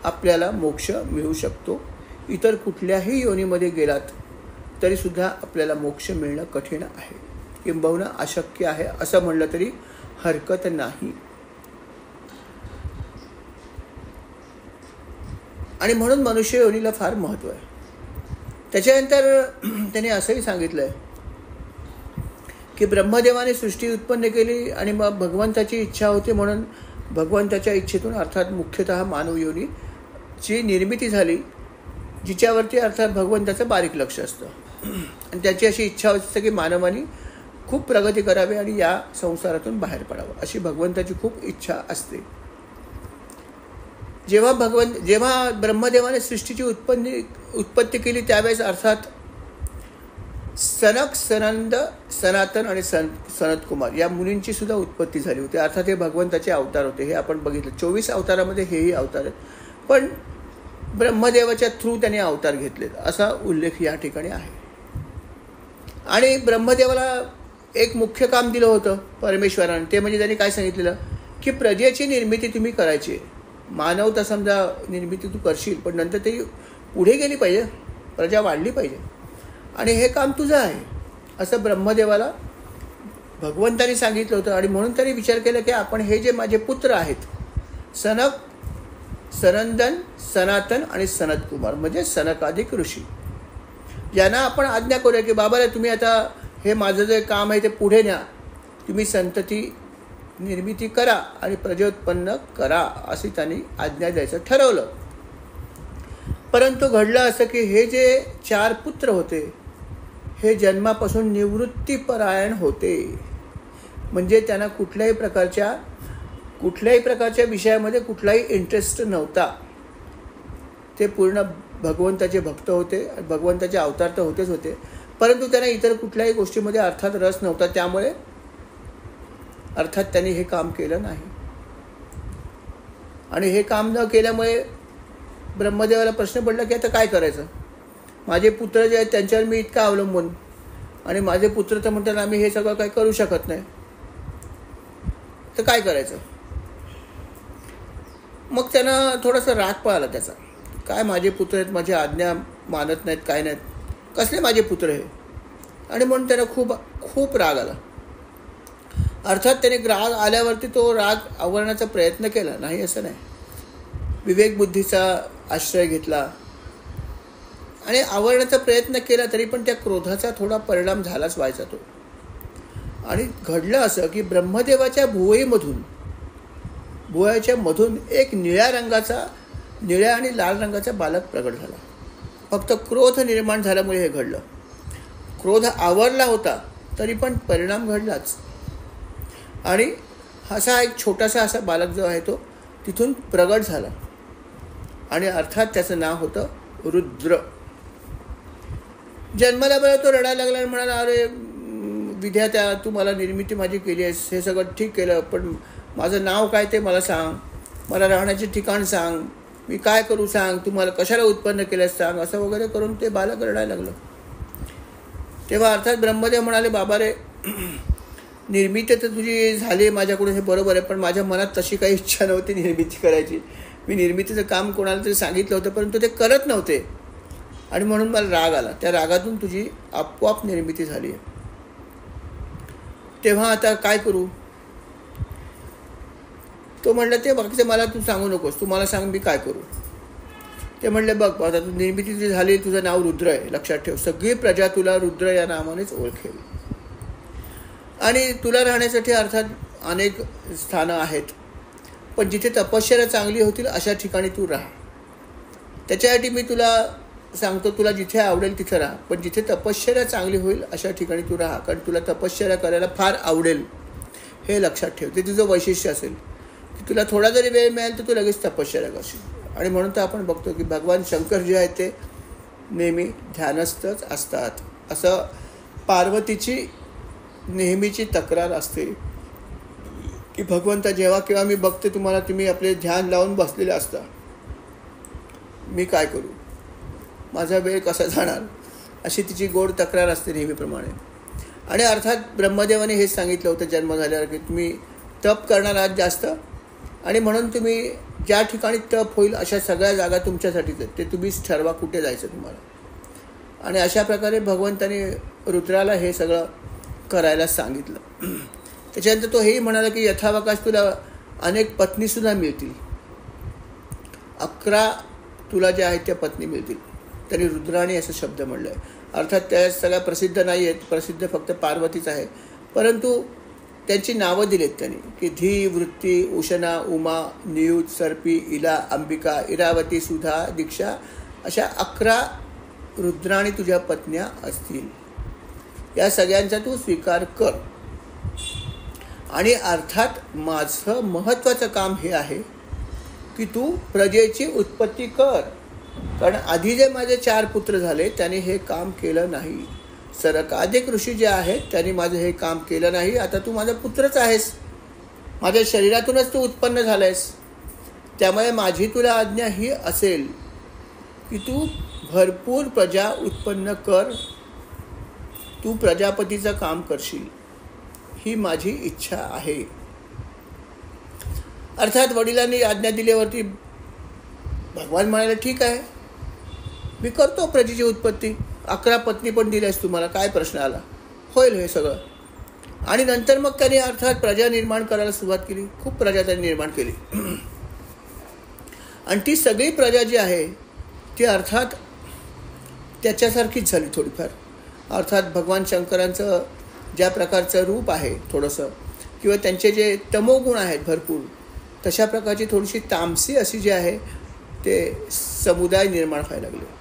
आपल्याला मोक्ष मिळू शकतो. इतर कुठल्याही योनीमध्ये गेलात तरीसुद्धा आपल्याला मोक्ष मिळणं कठीण आहे, किंबहुना अशक्य आहे असं म्हणलं तरी हरकत नाही. आणि म्हणून मनुष्य योनीला फार महत्त्व आहे. त्याच्यानंतर त्याने असंही सांगितलं आहे की ब्रह्मदेवाने सृष्टी उत्पन्न केली आणि मग भगवंताची इच्छा होती म्हणून भगवंताच्या इच्छेतून अर्थात मुख्यतः मानव योनीची निर्मिती झाली, जिच्यावरती अर्थात भगवंताचं बारीक लक्ष असतं. आणि त्याची अशी इच्छा असते की मानवाने खूप प्रगती करावी आणि या संसारातून बाहेर पडावं अशी भगवंताची खूप इच्छा असते. जेव्हा ब्रह्मदेवाने सृष्टीची उत्पत्ती केली त्यावेळेस अर्थात सनक, सनंद, सनातन आणि सनत कुमार या मुनींची सुद्धा उत्पत्ती झाली होती. अर्थात हे भगवंताचे अवतार होते. हे आपण बघितलं 24 अवतारामध्ये हेही अवतार आहेत, पण ब्रह्मदेवाच्या थ्रू त्याने अवतार घेतलेत असा उल्लेख या ठिकाणी आहे. आणि ब्रह्मदेवाला एक मुख्य काम दिलं होतं परमेश्वराने, ते म्हणजे त्यांनी काय सांगितलेलं की प्रजेची निर्मिती तुम्ही करायची. मानव तर समजा निर्मिती तू करशील पण नंतर ती पुढे गेली पाहिजे, प्रजा वाढली पाहिजे आणि हे काम तुझं आहे असं ब्रह्मदेवाला भगवंताने सांगितलं होतं. आणि म्हणून त्यांनी विचार केला की आपण हे जे माझे पुत्र आहेत सनक, सनंदन, सनातन आणि सनत कुमार म्हणजे सनकाधिक ऋषी, ज्यांना आपण आज्ञा करूया की बाबा रे तुम्ही आता हे माझं जे काम आहे ते पुढे न्या, तुम्ही संतती निर्मिती करा आणि प्रजोत्पन्न करा अशी त्यांनी आज्ञा द्यायचं ठरवलं. परंतु घडलं असं की हे जे 4 पुत्र होते हे जन्मापासून निवृत्तीपरायण होते, म्हणजे त्यांना कुठल्याही प्रकारच्या विषयामध्ये कुठलाही इंटरेस्ट नव्हता. ते पूर्ण भगवंताचे भक्त होते, भगवंताचे अवतार तर होतेच होते, परंतु त्यांना इतर कुठल्याही गोष्टीमध्ये अर्थात रस नव्हता. त्यामुळे अर्थात त्यांनी हे काम केलं नाही. आणि हे काम न केल्यामुळे ब्रह्मदेवाला प्रश्न पडला की आता काय करायचं. माझे पुत्र जे आहेत त्यांच्यावर मी इतका अवलंबून, आणि माझे पुत्र तर म्हणतात आम्ही हे सगळं काही करू शकत नाही, तर काय करायचं. मग त्यांना थोडासा राग पळाला त्याचा, काय माझे पुत्र आहेत, माझी आज्ञा मानत नाहीत, काय नाहीत, कसले माझे पुत्र हे. आणि म्हणून त्यांना खूप राग आला. अर्थात त्याने राग आल्यावरती तो राग आवरण्याचा प्रयत्न केला, नाही असं नाही, विवेकबुद्धीचा आश्रय घेतला आणि आवरण्याचा प्रयत्न केला, तरी पण त्या क्रोधाचा थोडा परिणाम झालाच व्हायचा तो. आणि घडलं असं की ब्रह्मदेवाच्या भुवयाच्या मधून एक निळ्या आणि लाल रंगाचा बालक प्रगट झाला. फक्त क्रोध निर्माण झाल्यामुळे हे घडलं. क्रोध आवरला होता तरी पण परिणाम घडलाच. आणि असा एक छोटासा असा बालक जो आहे तो तिथून प्रगट झाला आणि अर्थात त्याचं नाव होतं रुद्र. जन्माला बरं तो रडायला लागला आणि म्हणाला, अरे विधात्या तू मला निर्मिती माझी केली आहेस, हे सगळं ठीक केलं, पण माझं नाव काय ते मला सांग, मला राहण्याचे ठिकाण सांग, मी काय करू सांग, तू मला कशाला उत्पन्न केलंस सांग, असं वगैरे करून ते बालक रडायला लागलं. तेव्हा अर्थात ब्रह्मदेव म्हणाले, बाबा रे निर्मिती तर तुझी झाली माझ्याकडून हे बरोबर आहे, पण माझ्या मनात तशी काही इच्छा नव्हती निर्मिती करायची. मी निर्मितीचं काम कोणाला तरी सांगितलं होतं परंतु ते करत नव्हते. आणि म्हणून मला राग आला. त्या रागातून तुझी आपोआप निर्मिती झाली आहे. तेव्हा आता काय करू? तो म्हणलं ते बाकीचं मला तू सांगू नकोस, तू मला सांग मी काय करू. ते म्हणले बघ आता तू निर्मिती तुझी झाली, तुझं नाव रुद्र आहे, लक्षात ठेव. सगळी प्रजा तुला रुद्र या नावानेच ओळखेल. आणि तुला राहण्यासाठी अर्थात अनेक स्थानं आहेत, पण जिथे तपश्चर्या चांगली होतील अशा ठिकाणी तू राहा. त्याच्यासाठी मी तुला सांगतो, तुला जिथे आवडेल तिथे राहा, पण जिथे तपश्चर्या चांगली होईल अशा ठिकाणी तू राहा. कारण तुला तपश्चर्या करायला फार आवडेल, हे लक्षात ठेव. ते तुझं वैशिष्ट्य असेल की तुला थोडा जरी वेळ मिळेल तर तू लगेच तपश्चर्या करशील. आणि म्हणून तर आपण बघतो की भगवान शंकर जे आहेत ते नेहमी ध्यानस्थच असतात. असं पार्वतीची नेहमीची तक्रार असते की भगवंता जेव्हा केव्हा मी बघते तुम्हाला, तुम्ही आपले ध्यान लावून बसलेले असता, मी काय करू, माझा वेळ कसा जाणार, अशी तिची गोड तक्रार असते नेहमीप्रमाणे. आणि अर्थात ब्रह्मदेवाने हेच सांगितलं होतं जन्म झाल्यावर की तुम्ही तप करणार आहात जास्त, आणि म्हणून तुम्ही ज्या ठिकाणी तप होईल अशा सगळ्या जागा तुमच्यासाठीच आहेत, ते तुम्हीच ठरवा कुठे जायचं तुम्हाला. आणि अशा प्रकारे भगवंताने रुद्राला हे सगळं करायला सांगितलं. त्याच्यानंतर तो हेही म्हणाला की यथावकाश तुला अनेक पत्नीसुद्धा मिळतील, 11 तुला ज्या आहेत त्या पत्नी मिळतील. तरी रुद्राने असं शब्द म्हणलं आहे. अर्थात त्या सगळ्या प्रसिद्ध नाही आहेत, प्रसिद्ध फक्त पार्वतीच आहे, परंतु त्यांची नावं दिलेत त्यांनी की धी, वृत्ती, उशना, उमा, नियुत, सर्पी, इला, अंबिका, इरावती, सुधा, दीक्षा, अशा 11 रुद्राणी तुझ्या पत्न्या असतील. या सगळ्यांचा तू स्वीकार कर. आणि अर्थात माझं महत्त्वाचं काम हे आहे की तू प्रजेची उत्पत्ती कर. कारण आधी जे माझे 4 पुत्र झाले त्याने हे काम केलं नाही. सरकाधिक ऋषी जे आहेत त्यांनी माझं हे काम केलं नाही. आता तू माझा पुत्रच आहेस, माझ्या शरीरातूनच तू उत्पन्न झाला आहेस. त्यामुळे माझी तुला आज्ञा ही असेल की तू भरपूर प्रजा उत्पन्न कर, तू प्रजापतीचं काम करशील, ही माझी इच्छा आहे. अर्थात वडिलांनी आज्ञा दिल्यावरती भगवान म्हणाले ठीक आहे, मी करतो प्रजेची उत्पत्ती. 11 पत्नी पण दिल्यास तुम्हाला, काय प्रश्न आला, होईल हे सगळं. आणि नंतर मग त्यांनी अर्थात प्रजा निर्माण करायला सुरुवात केली. खूप प्रजा त्यांनी निर्माण केली. आणि ती सगळी प्रजा जी आहे ती अर्थात त्याच्यासारखीच झाली थोडीफार. अर्थात भगवान शंकरांचं ज्या प्रकारचं रूप आहे थोडंसं, किंवा त्यांचे जे तमोगुण आहेत भरपूर, तशा प्रकारची थोडीशी तामसी अशी जी आहे ते समुदाय निर्माण व्हायला लागले.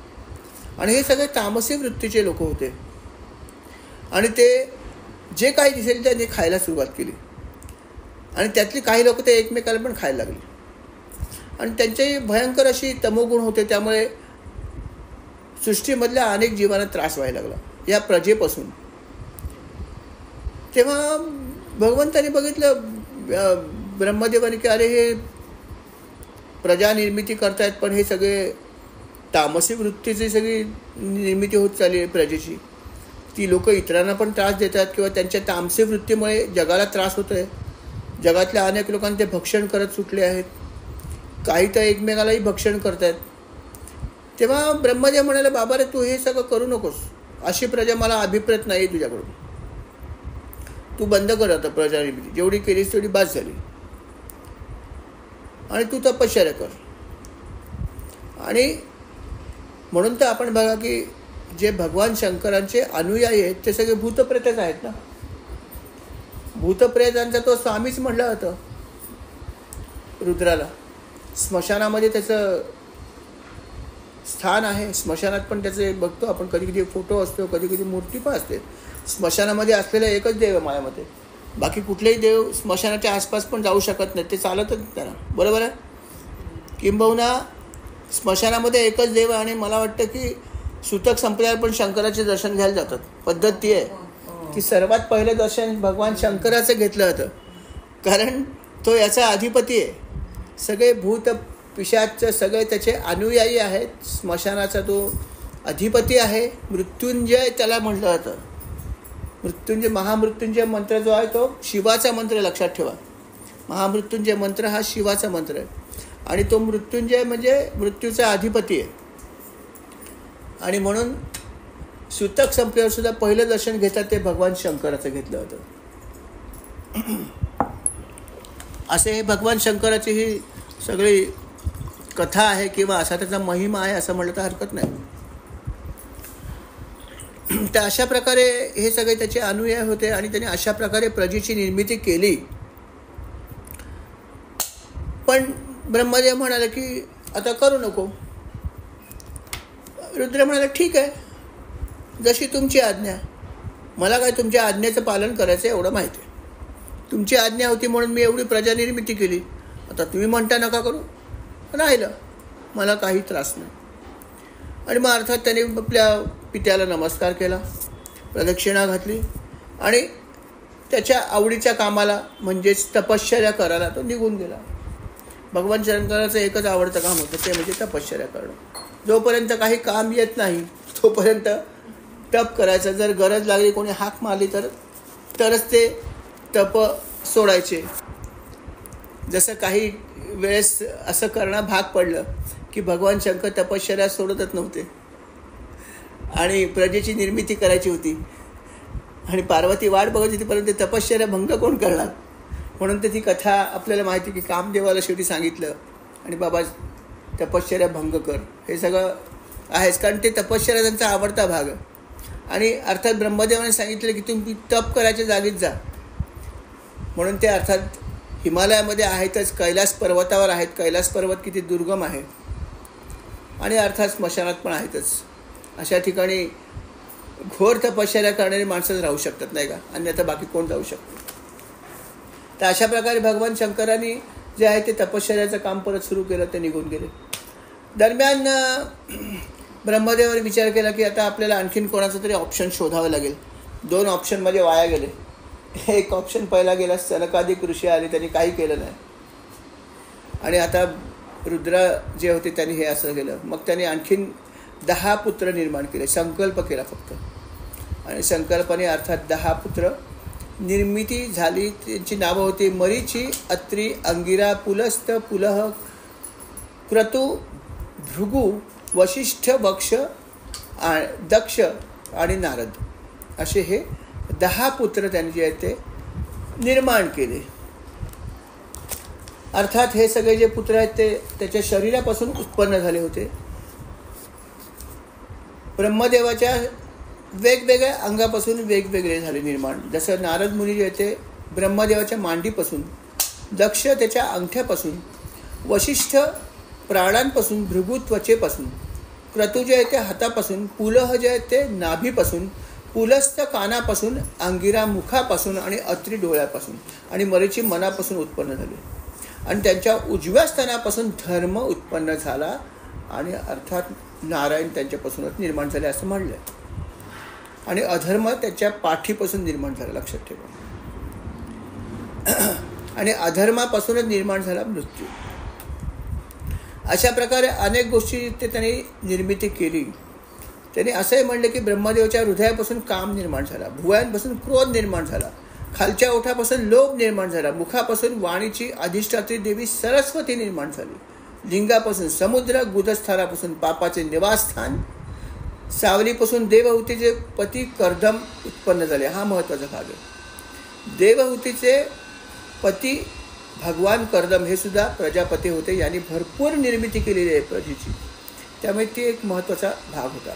आणि हे सगळे तामसी वृत्तीचे लोक होते. आणि ते जे काही दिसेल त्यांनी खायला सुरुवात केली. आणि त्यातली काही लोक ते एकमेकाला पण खायला लागले. आणि त्यांचे भयंकर अशी तमोगुण होते, त्यामुळे सृष्टीमधल्या अनेक जीवांना त्रास व्हायला लागला या प्रजेपासून. तेव्हा भगवंतांनी बघितलं ब्रह्मदेवाने की अरे हे प्रजा निर्मिती करतायत, पण हे सगळे तामसी वृत्तीची सगळी निर्मिती होत चालली आहे प्रजेची. ती लोक इतरांना पण त्रास देतात किंवा त्यांच्या तामसी वृत्तीमुळे जगाला त्रास होतो आहे. जगातल्या अनेक लोकांना ते भक्षण करत सुटले आहेत, काही तर एकमेकालाही भक्षण करत आहेत. तेव्हा ब्रह्मदेव म्हणाले बाबा रे तू हे सगळं करू नकोस, अशी प्रजा मला अभिप्रेत नाही तुझ्याकडून, तू बंद कर आता प्रजा निर्मिती, जेवढी केलीस तेवढी बास झाली, आणि तू तपश्चर्या कर. आणि म्हणून तर आपण बघा की जे भगवान शंकरांचे अनुयायी आहेत ते सगळे भूतप्रेतच आहेत ना. भूतप्रेतांचा तो स्वामीच म्हटलं होतं रुद्राला. स्मशानामध्ये त्याचं स्थान आहे. स्मशानात पण त्याचे बघतो आपण, कधी कधी फोटो असतो, कधी कधी मूर्ती पण असते. स्मशानामध्ये असलेला एकच देव आहे माझ्यामध्ये, बाकी कुठलेही देव स्मशानाच्या आसपास पण जाऊ शकत नाही, ते चालतच त्यांना, बरोबर आहे. किंबहुना स्मशानामध्ये एकच देव आहे. आणि मला वाटतं की सुतक संप्रदायात पण शंकराचे दर्शन घ्यायला जातात. पद्धत ती आहे की सर्वात पहिलं दर्शन भगवान शंकराचं घेतलं होतं, कारण तो याचा अधिपती आहे. सगळे भूत पिशाच सगळे त्याचे अनुयायी आहेत. स्मशानाचा तो अधिपती आहे. मृत्युंजय त्याला म्हटलं जातं. मृत्युंजय, महामृत्युंजय मंत्र जो आहे तो शिवाचा मंत्र, लक्षात ठेवा. महामृत्युंजय मंत्र हा शिवाचा मंत्र आहे. आणि तो मृत्युंजय म्हणजे मृत्यूचा अधिपती आहे. आणि म्हणून सूतक संपल्यावर सुद्धा पहिलं दर्शन घेतात ते भगवान शंकराचं घेतलं होतं. असे हे भगवान शंकराची ही सगळी कथा आहे किंवा असा त्याचा महिमा आहे असं म्हटलं तर हरकत नाही. तर अशा प्रकारे हे सगळे त्याचे अनुयायी होते आणि त्याने अशा प्रकारे प्रजेची निर्मिती केली. पण ब्रह्मदेव म्हणाले की आता करू नको. रुद्र म्हणाला ठीक आहे, जशी तुमची आज्ञा. मला काय तुमच्या आज्ञेचं पालन करायचं एवढं माहिती आहे. तुमची आज्ञा होती म्हणून मी एवढी प्रजा निर्मिती केली. आता तुम्ही म्हणता नका करू, राहिलं, मला काही त्रास नाही. आणि मग अर्थात त्याने आपल्या पित्याला नमस्कार केला, प्रदक्षिणा घातली आणि त्याच्या आवडीच्या कामाला म्हणजेच तपश्चर्या करायला तो निघून गेला. भगवान शंकराचं एकच आवडतं काम होतं ते म्हणजे तपश्चर्या करणं. जोपर्यंत काही काम येत नाही तोपर्यंत तप करायचं. जर गरज लागली, कोणी हाक मारली तरच ते तप सोडायचे. जसं काही वेळेस असं करणं भाग पडलं की भगवान शंकर तपश्चर्या सोडतच नव्हते आणि प्रजेची निर्मिती करायची होती आणि पार्वती वाट बघत होती, परंतु तपश्चर्या भंग कोण करणार. म्हणून तर ती कथा आपल्याला माहिती की कामदेवाला शेवटी सांगितलं आणि बाबा तपश्चर्या भंग कर, हे सगळं आहेच. कारण ते तपश्चर्या त्यांचा आवडता भाग आहे. आणि अर्थात ब्रह्मदेवाने सांगितलं की तुम्ही तप करायच्या जागीच जा. म्हणून ते अर्थात हिमालयामध्ये आहेतच, कैलास पर्वतावर आहेत. कैलास पर्वत किती दुर्गम आहे आणि अर्थात स्मशानात पण आहेतच. अशा ठिकाणी घोर तपश्चर्या करणारी माणसं राहू शकतात नाही का, अन्यथा बाकी कोण जाऊ शकतो. तर अशा प्रकारे भगवान शंकरांनी जे आहे ते तपश्चर्याचं काम परत सुरू केलं, ते निघून गेले. दरम्यान ब्रह्मदेवाने विचार केला की आता आपल्याला आणखीन कोणाचं तरी ऑप्शन शोधावं लागेल. 2 ऑप्शन माझे वाया गेले. एक ऑप्शन पहिला गेला, सनकादिक ऋषी आले, त्यांनी काही केलं नाही. आणि आता रुद्र जे होते त्यांनी हे असं केलं. मग त्यांनी आणखीन 10 पुत्र निर्माण केले, संकल्प केला फक्त. आणि संकल्पाने अर्थात 10 पुत्र निर्मिती झाली. त्यांची नावं होती मरीची, अत्री, अंगिरा, पुलस्त, पुलह, क्रतु, भृगु, वशिष्ठ, वक्ष, दक्ष आणि नारद. असे हे 10 पुत्र त्यांनी जे आहेत ते निर्माण केले. अर्थात हे सगळे जे पुत्र आहेत ते त्याच्या शरीरापासून उत्पन्न झाले होते. ब्रह्मदेवाच्या वेगवेगळ्या अंगापासून वेगवेगळे झाले निर्माण. जसं नारद मुनी जे आहेत ते ब्रह्मदेवाच्या मांडीपासून, दक्ष त्याच्या अंगठ्यापासून, वशिष्ठ प्राणांपासून, भृगु त्वचेपासून, क्रतु जे आहे ते हातापासून, पुलह जे आहेत ते नाभीपासून, पुलस्त कानापासून, अंगिरा मुखापासून आणि अत्री डोळ्यापासून आणि मरीची मनापासून उत्पन्न झाले. आणि त्यांच्या उजव्या स्तनापासून धर्म उत्पन्न झाला आणि अर्थात नारायण त्यांच्यापासूनच निर्माण झाले असं म्हणलं. आणि अधर्म त्याच्या पाठीपासून निर्माण झाला, लक्षात ठेवा. आणि अधर्मापासूनच निर्माण झाला मृत्यू. अशा प्रकारे अनेक गोष्टी ते त्यांनी निर्मिती केली. त्यांनी असंही म्हणले की ब्रह्मदेवाच्या हृदयापासून काम निर्माण झाला, भुवयांपासून क्रोध निर्माण झाला, खालच्या ओठापासून लोभ निर्माण झाला, मुखापासून वाणीची अधिष्ठात्री देवी सरस्वती निर्माण झाली, लिंगापासून समुद्र, गुदस्थानापासून पापाचे निवासस्थान, सावलीपासून देवहूतीचे पती कर्दम उत्पन्न झाले. हा महत्त्वाचा भाग आहे. देवहूतीचे पती भगवान कर्दम हे सुद्धा प्रजापती होते. यांनी भरपूर निर्मिती केलेली आहे प्रजेची, त्यामुळे ती एक महत्त्वाचा भाग होता.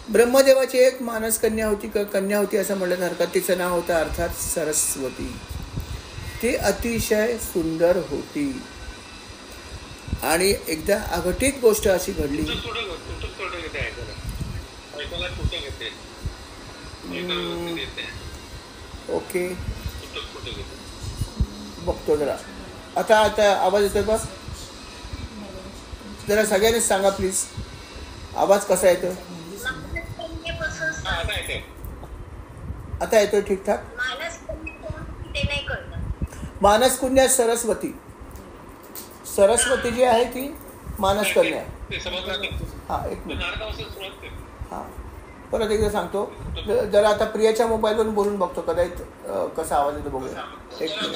ब्रह्मदेवाची एक मानस कन्या होती असं म्हणलं हरकत. तिचं नाव होतं अर्थात सरस्वती. ती अतिशय सुंदर होती. आणि एकदा अघटित गोष्ट अशी घडली. ओके, बघतो जरा. आता आवाज येतोय का? जरा सगळ्यांनीच सांगा प्लीज, आवाज कसा येतोय? आता येतोय ठीकठाक? मानस कन्या सरस्वती. सरस्वती जी आहे ती मानस कन्या. हां, एक मिनिट. हां, परत एकदा सांगतो. जरा आता प्रियाच्या मोबाईलवरून बोलून बघतो, कदाचित कसा आवाज येतो बघूया. एक मिनिट.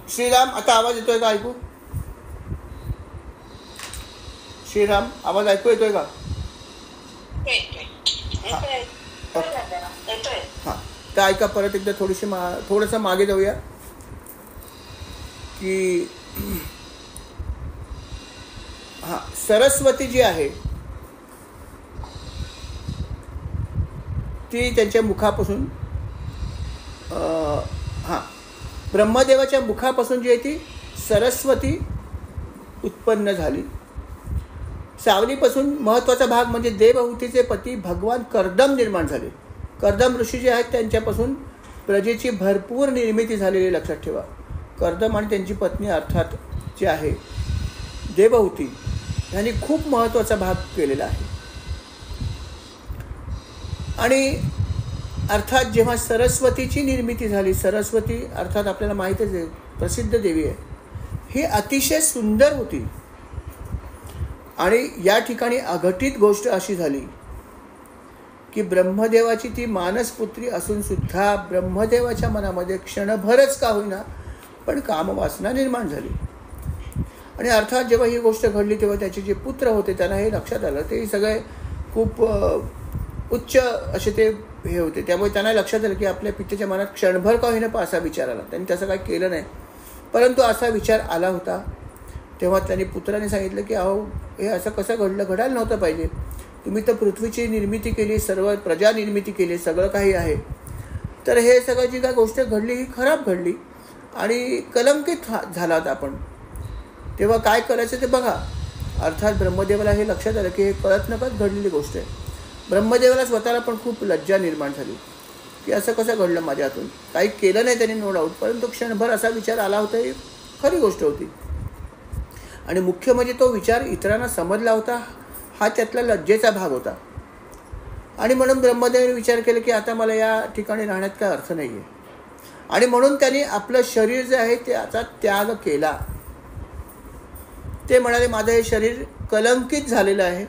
श्रीराम, आता आवाज येतोय का? ऐकू? श्रीराम, आवाज ऐकू येतोय का? हां, तर ऐका, परत एकदा थोडंसं मागे जाऊया की हां, सरस्वती जी आहे ती त्यांच्या मुखापासून हां, ब्रह्मदेवाच्या मुखापासून जी आहे ती सरस्वती उत्पन्न झाली. सावलीपासून महत्त्वाचा भाग म्हणजे देवहूतीचे पती भगवान कर्दम निर्माण झाले. कर्दम ऋषी जे आहेत त्यांच्यापासून प्रजेची भरपूर निर्मिती झालेली लक्षात ठेवा. कर्दम आणि त्यांची पत्नी अर्थात जी आहे देवहूती यांनी खूप महत्त्वाचा भाग केलेला आहे. आणि अर्थात जेव्हा सरस्वतीची निर्मिती झाली, सरस्वती अर्थात आपल्याला माहीतच आहे प्रसिद्ध देवी आहे, ही अतिशय सुंदर होती. आणि या ठिकाणी अघटित गोष्ट अशी झाली की ब्रह्मदेवाची ती मानसपुत्री असून सुद्धा ब्रह्मदेवाच्या मनामध्ये क्षणभरच का होईना पण कामवासना निर्माण झाली. आणि अर्थात जेव्हा ही गोष्ट घडली तेव्हा त्याचे जे पुत्र होते त्यांना हे लक्षात आलं. ते सगळे खूप उच्च असे ते हे होते, त्यामुळे त्यांना लक्षात आलं की आपल्या पित्याच्या मनात क्षणभर का होईना असा विचार आला. त्यांनी तसं काही केलं नाही, परंतु असा विचार आला होता. तेव्हा त्यांनी पुत्राने सांगितलं की अहो, हे असं कसं घडायला नव्हतं पाहिजे. तुम्ही तर पृथ्वीची निर्मिती केली, सर्व प्रजा निर्मिती केली, सगळं काही आहे, तर हे सगळं जी काय गोष्ट घडली ही खराब घडली आणि कलंकित झाला होता आपण. तेव्हा काय करायचं ते बघा. अर्थात ब्रह्मदेवाला हे लक्षात आलं की हे कळत नकळत घडलेली गोष्ट आहे. ब्रह्मदेवाला स्वतःला पण खूप लज्जा निर्माण झाली की असं कसं घडलं माझ्या हातून. काही केलं नाही त्यांनी, नो डाऊट, परंतु क्षणभर असा विचार आला होता, ही खरी गोष्ट होती. आणि मुख्य म्हणजे तो विचार इतरांना समजला होता, हा त्यातला लज्जेचा भाग होता. आणि म्हणून ब्रह्मदेवाने विचार केला की आता मला या ठिकाणी राहण्यात काय अर्थ नाही आहे. आणि म्हणून त्यांनी आपलं शरीर जे आहे त्याचा त्याग केला. ते म्हणाले माझं हे शरीर कलंकित झालेलं आहे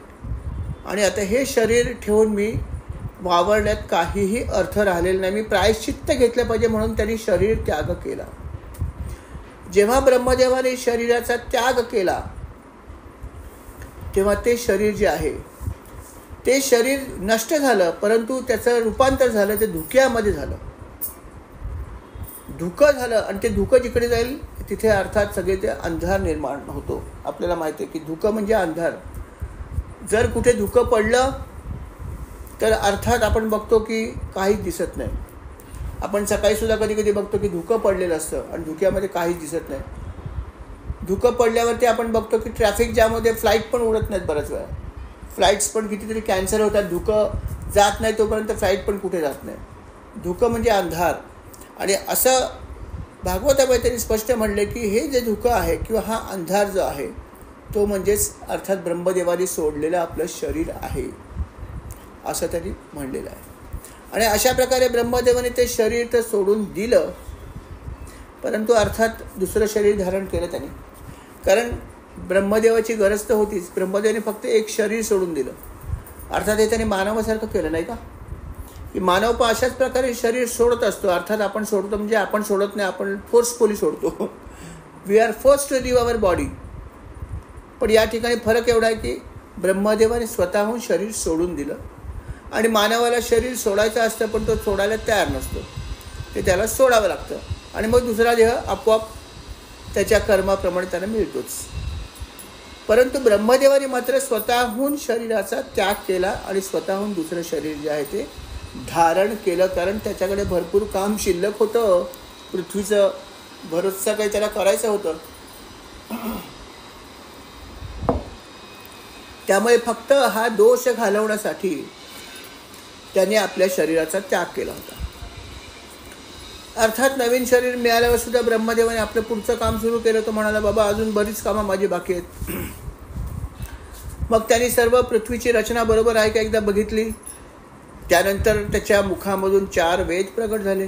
आणि आता हे शरीर ठेवून मी वावरण्यात काहीही अर्थ राहिलेला नाही, मी प्रायश्चित्त घेतलं पाहिजे, म्हणून त्यांनी शरीर त्याग केला. जेव्हा ब्रह्मदेवाने शरीराचा त्याग केला तेव्हा ते शरीर जे आहे ते शरीर नष्ट झालं, परंतु त्याचं रूपांतर झालं ते धुक्यामध्ये झालं. धुकं झालं आणि ते धुकं जिकडे जाईल तिथे अर्थात सगळे ते अंधार निर्माण होतो. आपल्याला माहिती आहे की धुकं म्हणजे अंधार. जर कुठे धुकं पडलं तर अर्थात आपण बघतो की काहीच दिसत नाही. आपण सकाळीसुद्धा कधी कधी बघतो की धुकं पडलेलं असतं आणि धुक्यामध्ये काहीच दिसत नाही. धुकं पडल्यावरती आपण बघतो की ट्रॅफिक जॅममध्ये फ्लाईट पण उडत नाहीत बऱ्याच वेळा. फ्लाईट्स पण कितीतरी कॅन्सल होतात. धुकं जात नाही तोपर्यंत फ्लाईट पण कुठे जात नाही. धुकं म्हणजे अंधार. आणि असं भागवताबाई त्यांनी स्पष्ट म्हणले की हे जे धुकं आहे किंवा हा अंधार जो आहे तो म्हणजेच अर्थात ब्रह्मदेवाने सोडलेलं आपलं शरीर आहे, असं त्यांनी म्हणलेलं आहे. आणि अशा प्रकारे ब्रह्मदेवाने ते शरीर तर सोडून दिलं, परंतु अर्थात दुसरं शरीर धारण केलं त्यांनी. कारण ब्रह्मदेवाची गरज तर होतीच. ब्रह्मदेवाने फक्त एक शरीर सोडून दिलं. अर्थात हे त्याने मानवासारखं केलं नाही का, की मानव पण अशाच प्रकारे शरीर सोडत असतो. अर्थात आपण सोडतो म्हणजे आपण सोडत नाही, आपण फोर्सफुली सोडतो. We are force to leave our body. पण या ठिकाणी फरक एवढा आहे की ब्रह्मदेवाने स्वतःहून शरीर सोडून दिलं आणि मानवाला शरीर सोडायचं असतं पण तो सोडायला तयार नसतो. ते त्याला सोडावं लागतं आणि मग दुसरा देह आपोआप त्याच्या कर्माप्रमाणे त्याला मिळतोच. परंतु ब्रह्मदेवाने मात्र स्वतःहून शरीराचा त्याग केला आणि स्वतःहून दुसरं शरीर जे आहे ते धारण केलं. कारण त्याच्याकडे भरपूर काम शिल्लक होतं. पृथ्वीचं बरंचसं काही त्याला करायचं होतं. त्यामुळे फक्त हा दोष घालवण्यासाठी त्याने आपल्या शरीराचा त्याग केला होता. अर्थात नवीन शरीर मिळाल्यावर सुद्धा ब्रह्मदेवाने आपलं पुढचं काम सुरू केलं. तो म्हणाला बाबा अजून बरीच कामं माझी बाकी आहेत. मग त्यांनी सर्व पृथ्वीची रचना बरोबर आहे का एकदा बघितली. त्यानंतर त्याच्या मुखामधून 4 वेद प्रगट झाले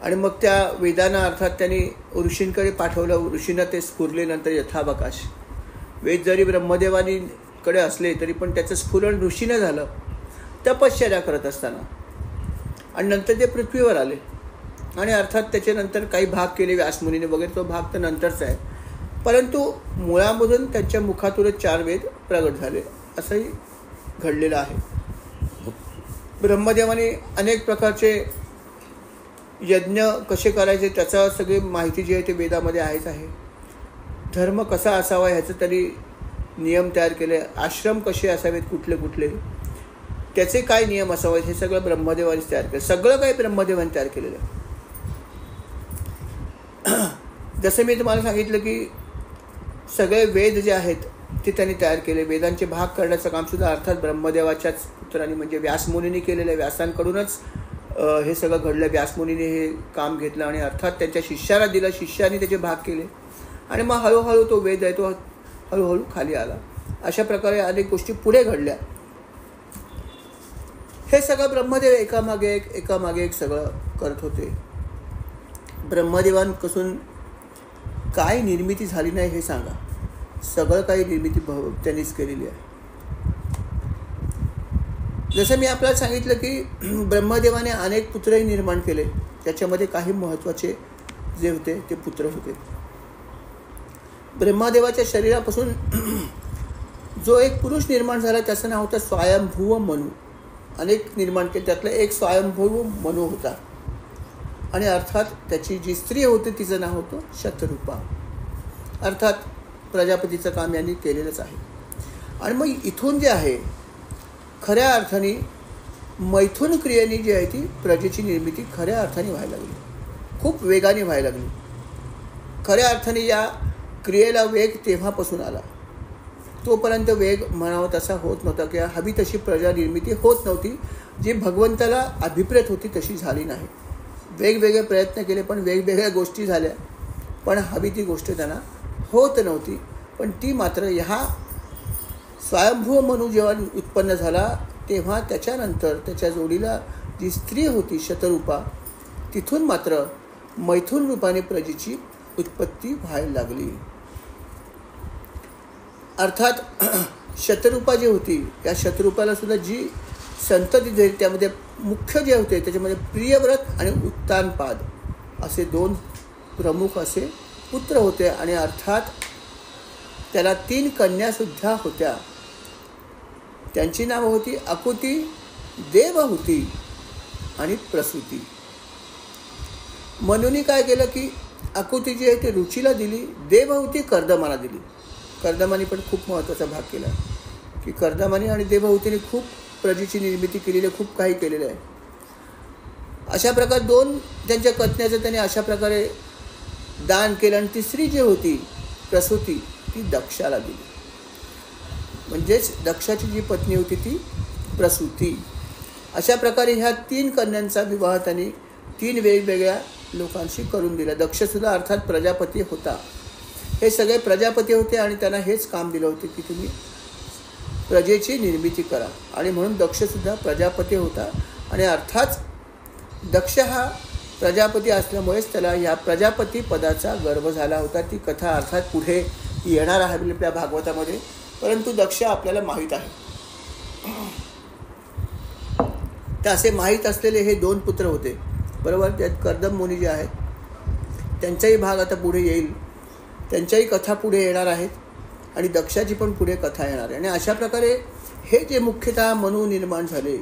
आणि मग त्या वेदांना अर्थात त्यांनी ऋषींकडे पाठवलं. ऋषींना ते स्फुरले नंतर यथावकाश. वेद जरी ब्रह्मदेवानीकडे असले तरी पण त्याचं स्फुरण ऋषीनं झालं तपश्चर्या करत असताना. आणि नंतर ते पृथ्वीवर आले आणि अर्थात त्याच्यानंतर काही भाग केले व्यासमुनीने वगैरे, तो भाग तर नंतरचा आहे. परंतु मुळामधून त्यांच्या मुखातूनच 4 वेद प्रगट झाले असंही घडलेलं आहे. ब्रह्मदेवाने अनेक प्रकारचे यज्ञ कसे करायचे त्याचा सगळी माहिती जी आहे ते वेदामध्ये आहेच आहे. धर्म कसा असावा ह्याचं तरी नियम तयार केले. आश्रम कसे असावेत, कुठले कुठले, त्याचे काय नियम असावेत हे सगळं ब्रह्मदेवानेच तयार केलं. सगळं काही ब्रह्मदेवाने तयार केलेलं आहे. जसं मी तुम्हाला सांगितलं की सगळे वेद जे आहेत ते त्यांनी तयार केले. वेदांचे भाग करण्याचं कामसुद्धा अर्थात ब्रह्मदेवाच्याच पुत्रांनी म्हणजे व्यासमुनींनी केलेलं आहे. व्यासांकडूनच हे सगळं घडलं. व्यासमुनीने हे काम घेतलं आणि अर्थात त्यांच्या शिष्याला दिलं. शिष्याने त्याचे भाग केले आणि मग हळूहळू तो वेद आहे तो हळूहळू खाली आला. अशा प्रकारे अनेक गोष्टी पुढे घडल्या. हे सगळं ब्रह्मदेव एकामागे एक सगळं करत होते. ब्रह्मदेवांपासून काय निर्मिती झाली नाही हे सांगा. सगळं काही निर्मिती त्यांनीच केलेली आहे. जसं मी आपल्याला सांगितलं की ब्रह्मदेवाने अनेक पुत्रही निर्माण केले. त्याच्यामध्ये काही महत्त्वाचे जे होते ते पुत्र होते. ब्रह्मदेवाच्या शरीरापासून जो एक पुरुष निर्माण झाला त्याचं नाव होतं स्वयंभुव मनु. अनेक निर्माण केले, त्यातलं एक स्वयंभुव मनु होता. आणि अर्थात त्याची जी स्त्री होती तिचं नाव होतं शतरूपा. अर्थात प्रजापतीचं काम यांनी केलेलंच आहे. आणि मग इथून जे आहे खऱ्या अर्थाने मैथुन क्रियेने जी आहे ती प्रजेची निर्मिती खऱ्या अर्थाने व्हायला लागली. खूप वेगाने व्हायला लागली. खऱ्या अर्थाने या क्रियेला वेग तेव्हापासून आला. तोपर्यंत वेग म्हणावा तसा होत नव्हता किंवा हवी तशी प्रजा निर्मिती होत नव्हती. जी भगवंताला अभिप्रेत होती तशी झाली नाही. वेगवेगळे प्रयत्न केले पण वेगवेगळ्या गोष्टी झाल्या पण हवी ती गोष्ट त्यांना होत नव्हती. पण ती मात्र ह्या स्वयंभू मनु जेव्हा उत्पन्न झाला तेव्हा त्याच्यानंतर त्याच्या जोडीला जी स्त्री होती शतरूपा तिथून मात्र मैथुन रूपाने प्रजेची उत्पत्ती व्हायला लागली. अर्थात शतरूपा जी होती त्या शतरूपाला सुद्धा जी संतती झाली त्यामध्ये मुख्य जे होते त्याच्यामध्ये प्रियव्रत आणि उत्तानपाद असे 2 प्रमुख असे पुत्र होते. आणि अर्थात त्याला 3 कन्यासुद्धा होत्या. त्यांची नावं होती अकुती, देवहूती आणि प्रसूती. मनुनी काय केलं की अकुती जी आहे ती रुचीला दिली, देवहूती कर्दमाला दिली. कर्दमानी पण खूप महत्त्वाचा भाग केला की कर्दमानी आणि देवहूतीने खूप प्रजेची निर्मिती केलेली आहे, खूप काही केलेलं आहे. अशा प्रकारे 2 त्यांच्या कन्याचं त्यांनी अशा प्रकारे दान केलं. आणि तिसरी जी होती प्रसूती ती दक्षाला दिली. म्हणजेच दक्षाची जी पत्नी होती ती प्रसूती. अशा प्रकारे ह्या 3 कन्यांचा विवाह त्यांनी 3 वेगवेगळ्या लोकांशी करून दिला. दक्षसुद्धा अर्थात प्रजापती होता. हे सगळे प्रजापती होते आणि त्यांना हेच काम दिलं होतं की तुम्ही प्रजेची निर्मिती करा. आणि म्हणून दक्षसुद्धा प्रजापती होता. आणि अर्थात दक्ष हा प्रजापती असल्यामुळेच त्याला या प्रजापती पदाचा गर्व झाला होता. ती कथा अर्थात पुढे येणार आहे आपल्या भागवतामध्ये. परंतु दक्ष आपल्याला माहीत आहे. तर असे माहीत असलेले हे 2 पुत्र होते बरोबर. त्यात कर्दम मुनी जे आहेत त्यांचाही भाग आता पुढे येईल. त्यांच्याही कथा पुढे येणार आहेत आणि दक्षाची पण पुढे कथा येणार आहे. आणि अशा प्रकारे हे जे मुख्यतः मनु निर्माण झाले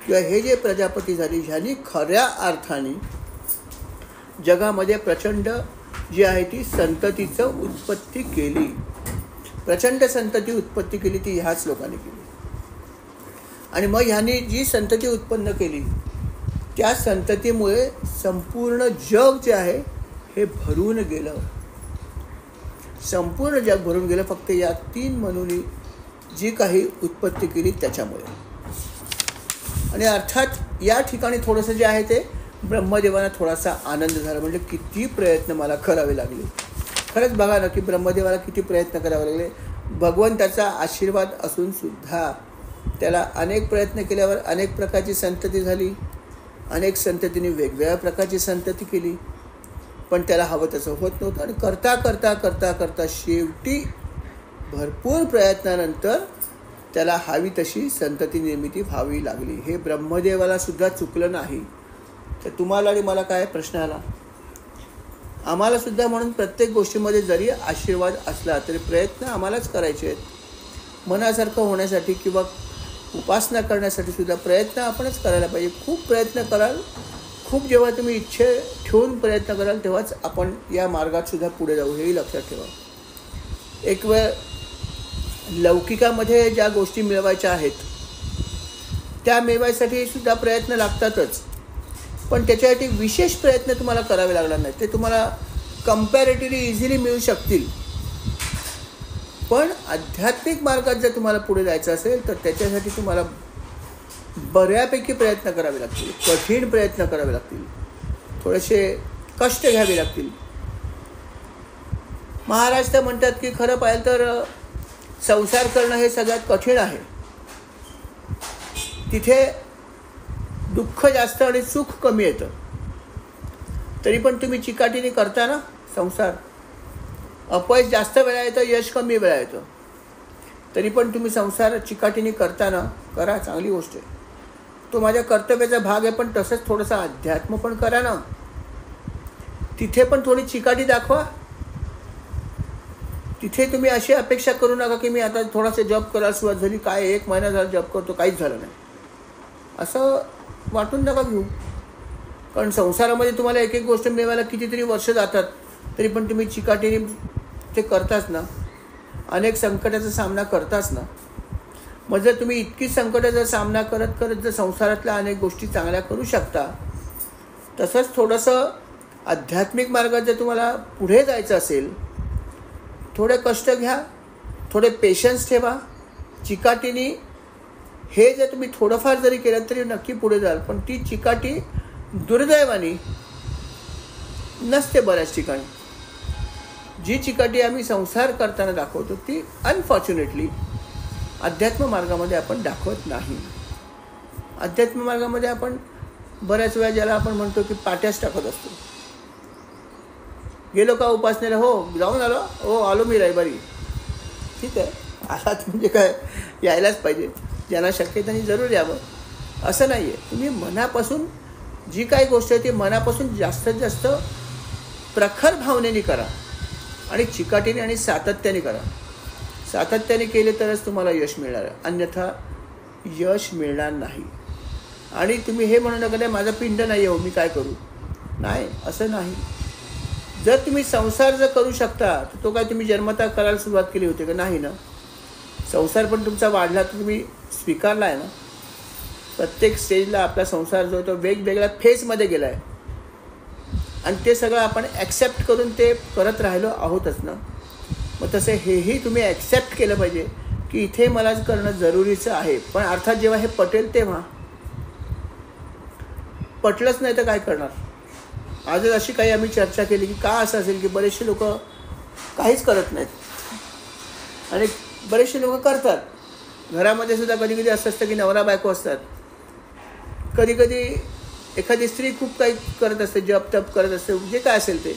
किंवा हे जे प्रजापती झाली ह्यांनी खऱ्या अर्थाने जगामध्ये प्रचंड जी आहे ती संततीचं उत्पत्ती केली. प्रचंड संतती उत्पत्ती केली ती ह्याच लोकांनी केली. आणि मग ह्यांनी जी संतती उत्पन्न केली त्या संततीमुळे संपूर्ण जग जे आहे हे भरून गेलं. संपूर्ण जग भरून गेलं फक्त या 3 मनुनी जी काही उत्पत्ती केली त्याच्यामुळे. आणि अर्थात या ठिकाणी थोडंसं जे आहे ते ब्रह्मदेवांना थोडासा आनंद झाला. म्हणजे किती प्रयत्न मला करावे लागले. खरंच बघा ना की ब्रह्मदेवाला किती प्रयत्न करावे लागले. भगवंताचा आशीर्वाद असून सुद्धा त्याला अनेक प्रयत्न केल्यावर अनेक प्रकारची संतती झाली. अनेक संततीने वेगवेगळ्या प्रकारची संतती केली पण त्याला हवं तसं होत नव्हतं. आणि करता करता करता करता शेवटी भरपूर प्रयत्नानंतर त्याला हवी तशी संतती निर्मिती व्हावी लागली. हे ब्रह्मदेवाला सुद्धा चुकलं नाही. तर तुम्हाला आणि मला काय प्रश्न आला आम्हाला सुद्धा म्हणून प्रत्येक गोष्टीमध्ये जरी आशीर्वाद असला तरी प्रयत्न आम्हालाच करायचे आहेत. मनासारखं होण्यासाठी किंवा उपासना करण्यासाठी सुद्धा प्रयत्न आपणच करायला पाहिजे. खूप प्रयत्न कराल, खूप जेव्हा तुम्ही इच्छे ठेवून प्रयत्न कराल तेव्हाच आपण या मार्गात सुद्धा पुढे जाऊ, हेही लक्षात ठेवा. एक वेळ लौकिकामध्ये ज्या गोष्टी मिळवायच्या आहेत त्या मिळवायसाठी सुद्धा प्रयत्न लागतातच, पण त्याच्यासाठी विशेष प्रयत्न तुम्हाला करावे लागणार नाही. ते तुम्हाला कम्पॅरेटिव्हली इझिली मिळू शकतील. पण आध्यात्मिक मार्गात जर तुम्हाला पुढे जायचं असेल तर त्याच्यासाठी तुम्हाला बऱ्यापैकी प्रयत्न करावे लागतील, कठीण प्रयत्न करावे लागतील, थोडेसे कष्ट घ्यावे लागतील. महाराज तर म्हणतात की खरं पाहिलं तर संसार करणं हे सगळ्यात कठीण आहे. तिथे दुःख जास्त आणि सुख कमी येतं. तरी पण तुम्ही चिकाटीने करता ना संसार. अपयश जास्त वेळा येतं, यश कमी वेळा येतं. तरी पण तुम्ही संसार चिकाटीने करताना करा, चांगली गोष्ट आहे. तो माझ्या कर्तव्याचा भाग आहे, पण तसंच थोडंसं अध्यात्म पण करा ना. तिथे पण थोडी चिकाटी दाखवा. तिथे तुम्ही अशी अपेक्षा करू नका की मी आता थोडासा जॉब करायला सुरुवात झाली, काय 1 महिना झाला जॉब करतो, काहीच झालं नाही, असं वाटून नका घेऊ. कारण संसारामध्ये तुम्हाला एक एक गोष्ट मिळवायला कितीतरी वर्ष जातात, तरी पण तुम्ही चिकाटीने ते करताच ना, अनेक संकटाचा सामना करताच ना. मग जर तुम्ही इतकी संकटाचा सामना करत करत जर संसारातल्या अनेक गोष्टी चांगल्या करू शकता, तसंच थोडंसं आध्यात्मिक मार्गात जर तुम्हाला पुढे जायचं असेल, थोडे कष्ट घ्या, थोडे पेशन्स ठेवा, चिकाटीने. हे जर तुम्ही थोडंफार जरी केलं तरी नक्की पुढे जाल. पण ती चिकाटी दुर्दैवाने नसते बऱ्याच ठिकाणी. जी चिकाटी आम्ही संसार करताना दाखवतो ती अनफॉर्च्युनेटली अध्यात्म मार्गामध्ये आपण दाखवत नाही. अध्यात्म मार्गामध्ये आपण बऱ्याच वेळा ज्याला आपण म्हणतो की पाट्याच टाकत असतो. गेलो का उपासनेला, हो जाऊन आलो, हो आलो मी रविवारी, ठीक आहे, आलात म्हणजे काय यायलाच पाहिजे. ज्यांना शक्य आहे त्यांनी जरूर यावं असं नाही आहे. तुम्ही मनापासून जी काही गोष्ट आहे ती मनापासून जास्तीत जास्त प्रखर भावनेने करा आणि चिकाटीने आणि सातत्याने करा. सातत्याने केले तरच तुम्हाला यश मिळणार आहे, अन्यथा यश मिळणार नाही. आणि तुम्ही हे म्हणू नका नाही माझा पिंड नाही हो, मी काय करू, नाही, असं नाही. जर तुम्ही संसार जर करू शकता तर तो काय तुम्ही जन्मता करायला सुरुवात केली होती का, नाही ना. संसार पण तुमचा वाढला तर तुम्ही स्वीकारला आहे ना. प्रत्येक स्टेजला आपला संसार जो तो वेगवेगळ्या फेजमध्ये गेला आहे आणि ते सगळं आपण ॲक्सेप्ट करून ते करत राहिलो आहोतच ना. मग तसं हेही तुम्ही ॲक्सेप्ट केलं पाहिजे की इथे मला करणं जरुरीचं आहे. पण अर्थात जेव्हा हे पटेल तेव्हा. पटलंच नाही तर काय करणार. आजच अशी काही आम्ही चर्चा केली की का असं असेल की बरेचसे लोक काहीच करत नाहीत आणि बरेचसे लोक करतात. घरामध्ये सुद्धा कधी कधी असं असतं की नवरा बायको असतात, कधी कधी एखादी स्त्री खूप काही करत असते, जप तप करत असते, जे काय असेल ते.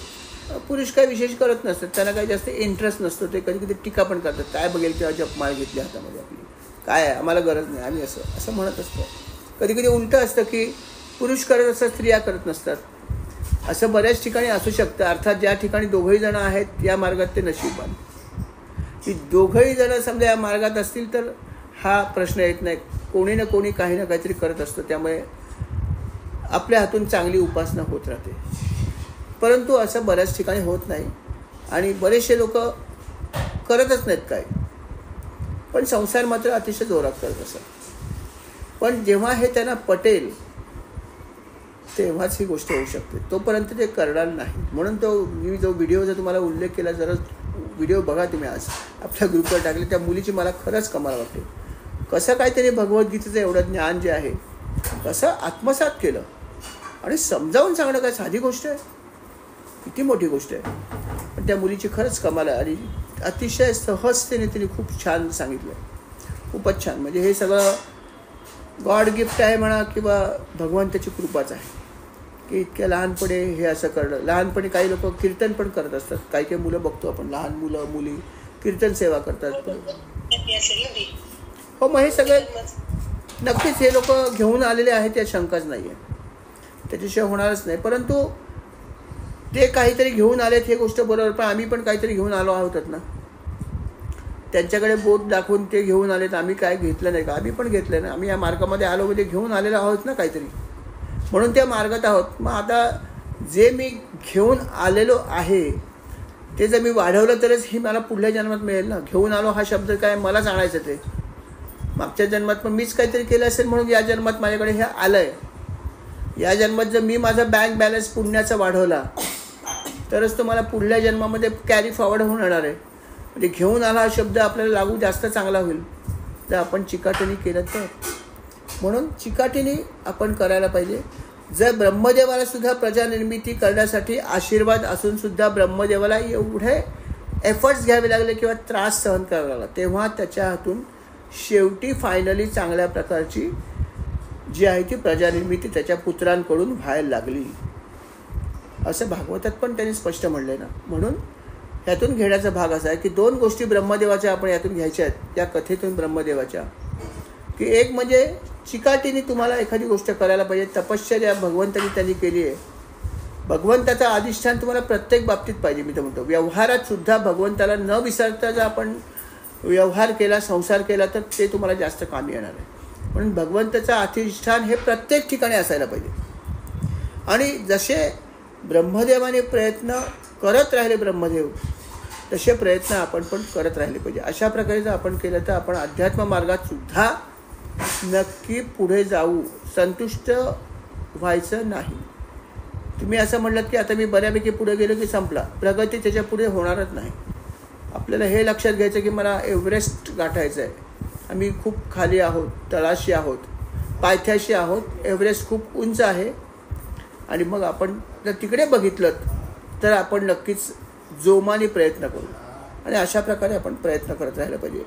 पुरुष काही विशेष करत नसतात, त्यांना काही जास्त इंटरेस्ट नसतो. ते कधी कधी टीका पण करतात, काय बघेल तेव्हा जपमाळ घेतली हातामध्ये आपली, काय आहे आम्हाला गरज नाही, आम्ही असं असं म्हणत असतो. कधी कधी उलटं असतं की पुरुष करत असतात, स्त्रिया करत नसतात. असं बऱ्याच ठिकाणी असू शकतं. अर्थात ज्या ठिकाणी दोघंही जण आहेत या मार्गात ते नशीबवान की दोघंही जण समजा या मार्गात असतील तर हा प्रश्न येत नाही. कोणी ना कोणी काही ना काहीतरी करत असतं, त्यामुळे आपल्या हातून चांगली उपासना होत राहते. परंतु असं बऱ्याच ठिकाणी होत नाही आणि बरेचसे लोक करतच नाहीत काय, पण संसार मात्र अतिशय जोरात करत असतात. पण जेव्हा हे त्यांना पटेल तेव्हाच ही गोष्ट होऊ शकते, तोपर्यंत ते करणार नाही. म्हणून तो मी जो व्हिडिओचा तुम्हाला उल्लेख केला, जरा व्हिडिओ बघा तुम्ही, आज आपल्या ग्रुपवर टाकले. त्या मुलीची मला खरंच कमाल वाटते. कसं काय त्याने भगवद्गीतेचं एवढं ज्ञान जे आहे कसं आत्मसात केलं आणि समजावून सांगणं काय साधी गोष्ट आहे, किती मोठी गोष्ट आहे. पण त्या मुलीची खरंच कमाल आहे आणि अतिशय सहजतेने तिने खूप छान सांगितलं, खूपच छान. म्हणजे हे सगळं गॉड गिफ्ट आहे म्हणा किंवा भगवंताची कृपाच आहे की इतक्या लहानपणी हे असं करणं. लहानपणी काही लोक कीर्तन पण करत असतात, काही काही मुलं बघतो आपण, लहान मुलं मुली कीर्तन सेवा करतात. हो, मग हे सगळे नक्कीच हे लोक घेऊन आलेले आहेत, या शंकाच नाही आहे, त्याच्याशिवाय होणारच नाही. परंतु ते काहीतरी घेऊन आलेत हे गोष्ट बरोबर, पण आम्ही पण काहीतरी घेऊन आलो आहोतच ना. त्यांच्याकडे बोट दाखवून ते घेऊन आलेत, आम्ही काय घेतलं नाही का? आम्ही पण घेतलं ना. आम्ही या मार्गामध्ये आलो म्हणजे घेऊन आलेलो आहोत ना काहीतरी, म्हणून त्या मार्गात आहोत. मग आता जे मी घेऊन आलेलो आहे ते जर मी वाढवलं तरच ही मला पुढल्या जन्मात मिळेल ना. घेऊन आलो हा शब्द काय मलाच आणायचं, ते मागच्या जन्मात पण मीच काहीतरी केलं असेल म्हणून या जन्मात माझ्याकडे हे आलं आहे. या जन्मात जर मी माझा बँक बॅलन्स पुण्याचा वाढवला तरच तो मला पुढल्या जन्मामध्ये कॅरी फॉरवर्ड होऊन येणार आहे. म्हणजे घेऊन आला हा शब्द आपल्याला लागू जास्त चांगला होईल जर आपण चिकाटीने केलं तर. म्हणून चिकाटीने आपण करायला पाहिजे. जर ब्रह्मदेवाला सुद्धा प्रजानिर्मिती करण्यासाठी आशीर्वाद असून सुद्धा ब्रह्मदेवाला एवढे एफर्ट्स घ्यावे लागले किंवा त्रास सहन करावा लागला, तेव्हा त्याच्या हातून शेवटी फायनली चांगल्या प्रकारची जी आहे ती प्रजानिर्मिती त्याच्या पुत्रांकडून व्हायला लागली, असं भागवतात पण त्यांनी स्पष्ट म्हणलं आहे ना. म्हणून यातून घेण्याचा भाग असा आहे की 2 गोष्टी ब्रह्मदेवाच्या आपण यातून घ्यायच्या आहेत या कथेतून ब्रह्मदेवाच्या, की एक म्हणजे चिकाटीने तुम्हाला एखादी गोष्ट करायला पाहिजे. तपश्चर्या भगवंतानी त्यांनी केली आहे. भगवंताचा अधिष्ठान तुम्हाला प्रत्येक बाबतीत पाहिजे. मी तर म्हणतो व्यवहारात सुद्धा भगवंताला न विसरता जर आपण व्यवहार केला, संसार केला तर ते तुम्हाला जास्त कामी येणार आहे. म्हणून भगवंताचं अधिष्ठान हे प्रत्येक ठिकाणी असायला पाहिजे. आणि जसे ब्रह्मदेवाने प्रयत्न करत राहिले ब्रह्मदेव, तसे प्रयत्न आपण पण करत राहिले पाहिजे. अशा प्रकारे जर आपण केलं तर आपण अध्यात्म मार्गात सुद्धा नक्की पुढे जाऊ. संतुष्ट व्हायचं नाही. तुम्ही असं म्हणलात की आता मी बऱ्यापैकी पुढे गेलो की संपला, प्रगती त्याच्या पुढे होणारच नाही. आपल्याला हे लक्षात घ्यायचं की मला एव्हरेस्ट गाठायचं आहे. आम्ही खूप खाली आहोत, तळाशी आहोत, पायथ्याशी आहोत. एव्हरेस्ट खूप उंच आहे आणि मग आपण जर तिकडे बघितलं तर आपण नक्कीच जोमाने प्रयत्न करू. आणि अशा प्रकारे आपण प्रयत्न करत राहायला पाहिजे.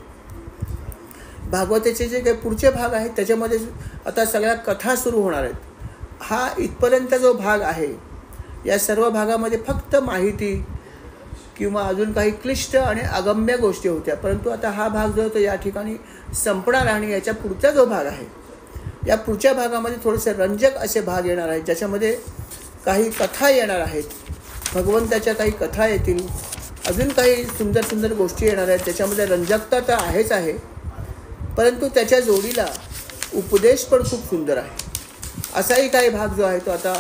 भागवताचे जे काही पुढचे भाग आहेत त्याच्यामध्ये आता सगळ्या कथा सुरू होणार आहेत. हा इथपर्यंत जो भाग आहे या सर्व भागामध्ये फक्त माहिती किंवा अजून काही क्लिष्ट आणि अगम्य गोष्टी होत्या, परंतु आता हा भाग जो होतो या ठिकाणी संपणार. आणि याच्या पुढचा जो भाग आहे या पुढच्या भागामध्ये थोडेसे रंजक असे भाग येणार आहेत, ज्याच्यामध्ये काही कथा येणार आहेत, भगवंताच्या काही कथा येतील, अजून काही सुंदर सुंदर गोष्टी येणार आहेत. त्याच्यामध्ये रंजकता तर आहेच आहे, परंतु त्याच्या जोडीला उपदेश पण खूप सुंदर आहे. असाही काही भाग जो आहे तो आता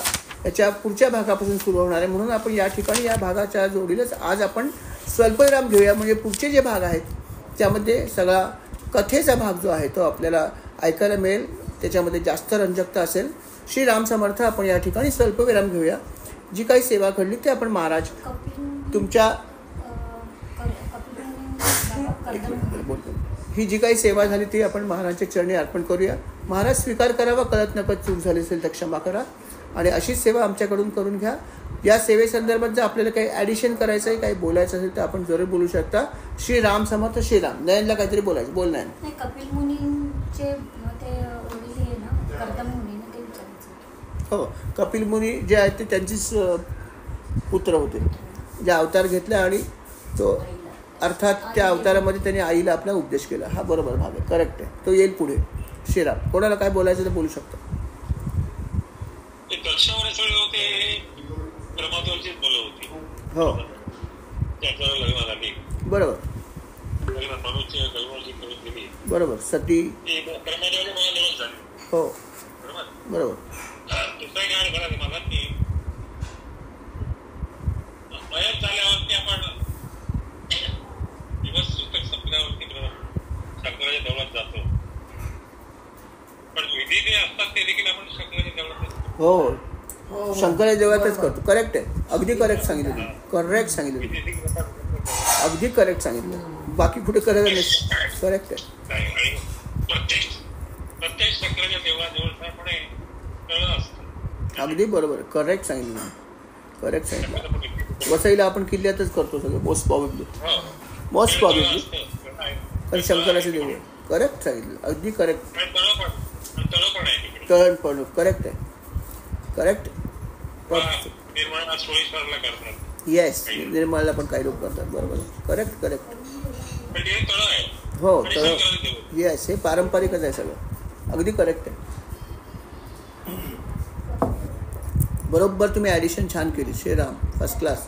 याच्या पुढच्या भागापासून सुरू होणार आहे. म्हणून आपण या ठिकाणी या भागाच्या जोडीलाच आज आपण स्वल्पविराम घेऊया. म्हणजे पुढचे जे भाग आहेत त्यामध्ये सगळा कथेचा भाग जो आहे तो आपल्याला ऐकायला मिळेल, त्याच्यामध्ये जास्त रंजकता असेल. श्री राम समर्थ. आपण या ठिकाणी स्वल्पविराम घेऊया. जी काही सेवा घडली ते आपण महाराज तुमच्या ही जी काही सेवा झाली ती आपण महाराजांच्या चरणी अर्पण करूया. महाराज स्वीकार करावा. कळत नकळत चूक झाली असेल तर क्षमा करा आणि अशीच सेवा आमच्याकडून करून घ्या. या सेवेसंदर्भात जर आपल्याला काही ॲडिशन करायचं आहे, काही बोलायचं असेल तर आपण जरूर बोलू शकता. श्री राम समर्थ. श्रीराम. नयनला काहीतरी बोलायचं. बोल नयन. कपिल मुनींचे ते वडील आहे ना, कर्दम मुनी ना, ते विचारायचं. हो, कपिल मुनी जे आहेत ते त्यांचीच पुत्र होते, जे अवतार घेतला आणि तो अर्थात त्या अवतारामध्ये त्यांनी आईला आपला उपदेश केला. हा बरोबर भाग आहे, करेक्ट आहे. तो येईल पुढे. श्रीराम. कोणाला काय बोलायचं तर बोलू शकतो. हो बरोबर बरोबर. सती. हो बरोबर. हो शंकराच्या देवळातच करतो. करेक्ट आहे. अगदी करेक्ट सांगितलं तुम्ही. करेक्ट सांगितलं. अगदी करेक्ट सांगितलं. बाकी कुठे करायचं नाही. करेक्ट आहे. अगदी बरोबर. करेक्ट सांगितलं. करेक्ट सांगितलं. वसईला आपण किल्ल्यातच करतो सगळं मोस्ट प्रॉबेबली. Most probably. पण शंकराचे देऊळ. करेक्ट सांगितलं. अगदी करेक्ट. तळण पण करेक्ट आहे. करेक्ट. येस, निर्मळला पण काही लोक करतात. बरोबर. Correct correct. हो तळ. येस, हे पारंपरिकच आहे सगळं. अगदी करेक्ट आहे. बरोबर तुम्ही ॲडिशन छान केली. Shriram first class.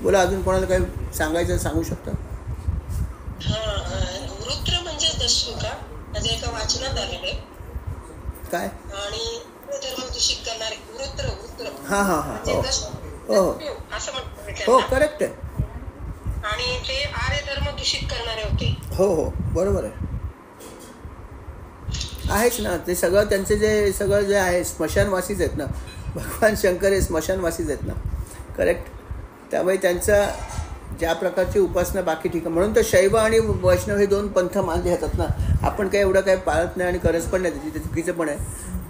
बोला, अजून कोणाला काही सांगायचं सांगू शकता? वृत्र म्हणजे दशमुखा म्हणजे एका वाचनात आलेलं आहे. काय? आणि धर्म दूषित करणारे वृत्र वृत्र हां हां हां. हो हो असं म्हणतात हो, त्यांना. करेक्ट आहे. आणि ते आर्य धर्म दूषित करणारे होते. हो हो, बरोबर आहे. आहेच ना, ते सगळं त्यांचे सगळं जे आहे स्मशानवासीच आहेत ना. भगवान शंकर हे स्मशानवासीच आहेत ना. करेक्ट. त्यामुळे त्यांचा ज्या प्रकारची उपासना बाकी ठिकाण, म्हणून तर शैव आणि वैष्णव हे 2 पंथ मानले जातात ना. आपण काही एवढं काही पाळत नाही आणि गरज पण नाही त्याची, ते चुकीचं पण आहे.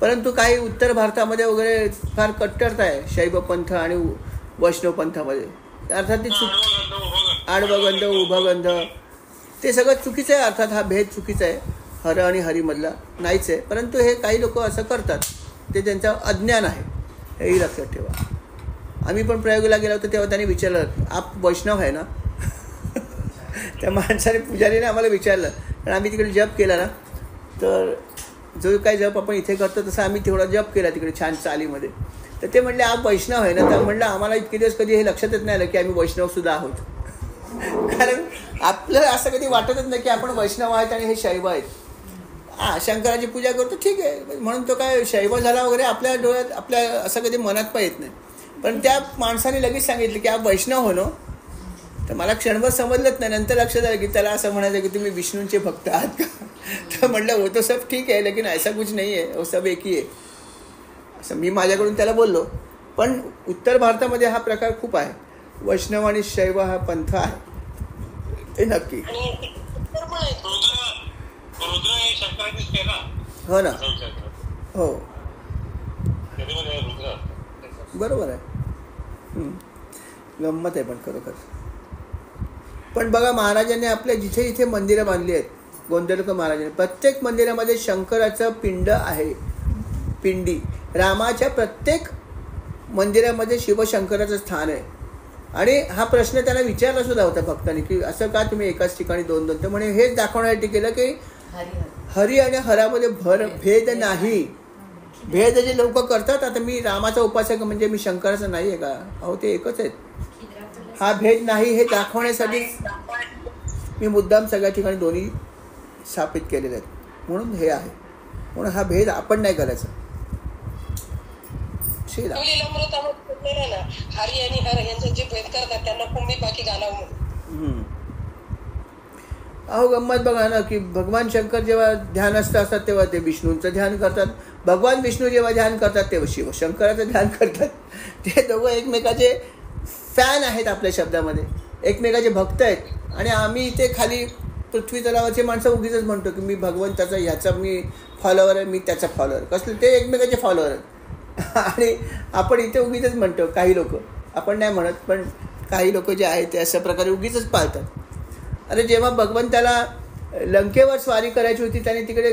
परंतु काही उत्तर भारतामध्ये वगैरे फार कट्टरता आहे शैव पंथ आणि वैष्णव पंथामध्ये. अर्थात ती आडवगंध उभगंध ते सगळं चुकीचं आहे. अर्थात हा भेद चुकीचा आहे हर आणि हरीमधला नाहीच आहे. परंतु हे काही लोक असं करतात, ते त्यांचं अज्ञान आहे, हेही लक्षात ठेवा. आम्ही पण प्रयोगाला गेलो होतो तेव्हा त्यांनी विचारलं, आप वैष्णव आहे ना? त्या माणसाने पुजारीने आम्हाला विचारलं. कारण आम्ही तिकडे जप केला ना, तर जो काही जप आपण इथे करतो तसं आम्ही तेवढा जप केला तिकडे छान चालीमध्ये. तर ते म्हणले, आप वैष्णव आहे ना? तर म्हणलं, आम्हाला इतके दिवस कधी हे लक्षातच नाही आलं की आम्ही वैष्णवसुद्धा आहोत. कारण आपलं असं कधी वाटतच नाही की आपण वैष्णव आहेत आणि हे शैव आहेत. शंकराची पूजा करतो, ठीक आहे, म्हणून तो काय शैव झाला वगैरे आपल्या डोळ्यात आपल्या असं कधी मनात पण येत नाही. पण त्या माणसाने लगेच सांगितलं की आप वैष्णव हो ना? तर मला क्षणभर समजलंच नाही. नंतर लक्षात आलं की त्याला असं म्हणायचं की तुम्ही विष्णूंचे भक्त आहात का? तर म्हटलं, हो तो सब ठीक आहे, लेकिन ऐसा कुछ नाही आहे, वो सब एक ही आहे, असं मी माझ्याकडून त्याला बोललो. पण उत्तर भारतामध्ये हा प्रकार खूप आहे. वैष्णव आणि शैव हा पंथ आहे, ते नक्की. हो ना. हो, बरोबर आहे. गंमत आहे पण खरोखर. पण बघा, महाराजांनी आपल्या जिथे जिथे मंदिरं बांधली आहेत, गोंदवलेकर महाराजांनी, प्रत्येक मंदिरामध्ये शंकराचं पिंड आहे, पिंडी. रामाच्या प्रत्येक मंदिरामध्ये शिवशंकराचं स्थान आहे. आणि हा प्रश्न त्यांना विचारला सुद्धा होता भक्तांनी की असं का तुम्ही एकाच ठिकाणी 2-2? तर म्हणे हेच दाखवण्यासाठी केलं की हरी आणि हरामध्ये भेद नाही. भेद जे लोक करतात, आता मी रामाचा उपासक म्हणजे मी शंकराचा नाही आहे का? अहो, ते एकच आहेत. हा भेद नाही हे दाखवण्यासाठी मी मुद्दाम सगळ्या ठिकाणी दोन्ही स्थापित केलेले आहेत. म्हणून हे आहे. म्हणून हा भेद आपण नाही करायचा. हरी आणि हर यांचा जे भेद करतात त्यांना कुंभी बाकी घालावं. अहो, गंमत बघा ना की भगवान शंकर जेव्हा ध्यानस्थ असतात तेव्हा ते विष्णूंचं ध्यान करतात. भगवान विष्णू जेव्हा ध्यान करतात तेव्हा शिवशंकराचं ध्यान करतात. ते दोघं एकमेकाचे फॅन आहेत आपल्या शब्दामध्ये, एकमेकाचे भक्त आहेत. आणि आम्ही इथे खाली पृथ्वी तलावाचे माणसं उगीच म्हणतो की मी भगवंताचा ह्याचा मी फॉलोअर आहे, मी त्याचा फॉलोअर. कसले ते एकमेकाचे फॉलोअर आहेत. आणि आपण इथे उगीच म्हणतो, काही लोक, आपण नाही म्हणत, पण काही लोक जे आहेत ते अशा प्रकारे उगीच पाळतात. अरे, जेव्हा भगवंताला लंकेवर स्वारी करायची होती, त्याने तिकडे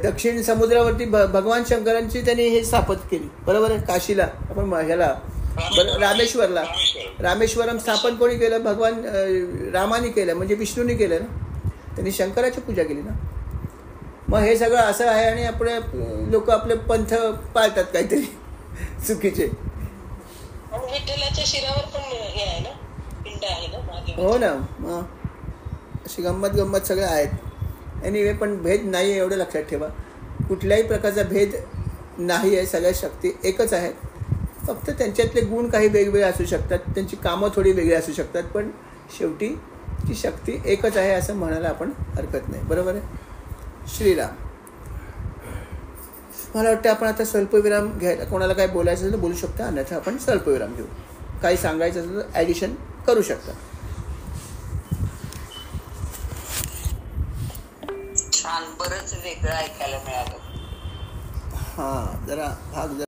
दक्षिण समुद्रावरती भगवान शंकरांची त्यांनी हे स्थापित केली, बरोबर आहे. काशीला आपण ह्याला रामेश्वरम स्थापन कोणी केलं? भगवान रामाने केलं, म्हणजे विष्णूने केलं ना. त्यांनी शंकराची पूजा केली ना. मग हे सगळं असं आहे. आणि आपले लोक आपले पंथ पाळतात काहीतरी चुकीचे. विठ्ठलाच्या शिरावर पण हे आहे ना, पिंड आहे ना. हो ना. मग अशी गंमत सगळे आहेत. एनिवे, पण भेद नाही आहे एवढं लक्षात ठेवा. कुठल्याही प्रकारचा भेद नाही आहे. सगळ्या शक्ती एकच आहेत. फक्त त्यांच्यातले गुण काही वेगवेगळे असू शकतात, त्यांची कामं थोडी वेगळी असू शकतात, पण शेवटी ती शक्ती एकच आहे असं म्हणायला आपण हरकत नाही. बरोबर आहे. श्रीराम. मला वाटतं आपण आता स्वल्पविराम घ्यायला, कोणाला काय बोलायचं असेल तर बोलू शकता, अन्यथा आपण स्वल्पविराम घेऊ. काही सांगायचं असेल तर ॲडिशन करू शकता. छान, बरंच वेगळं ऐकायला मिळालं. हां, जरा भाग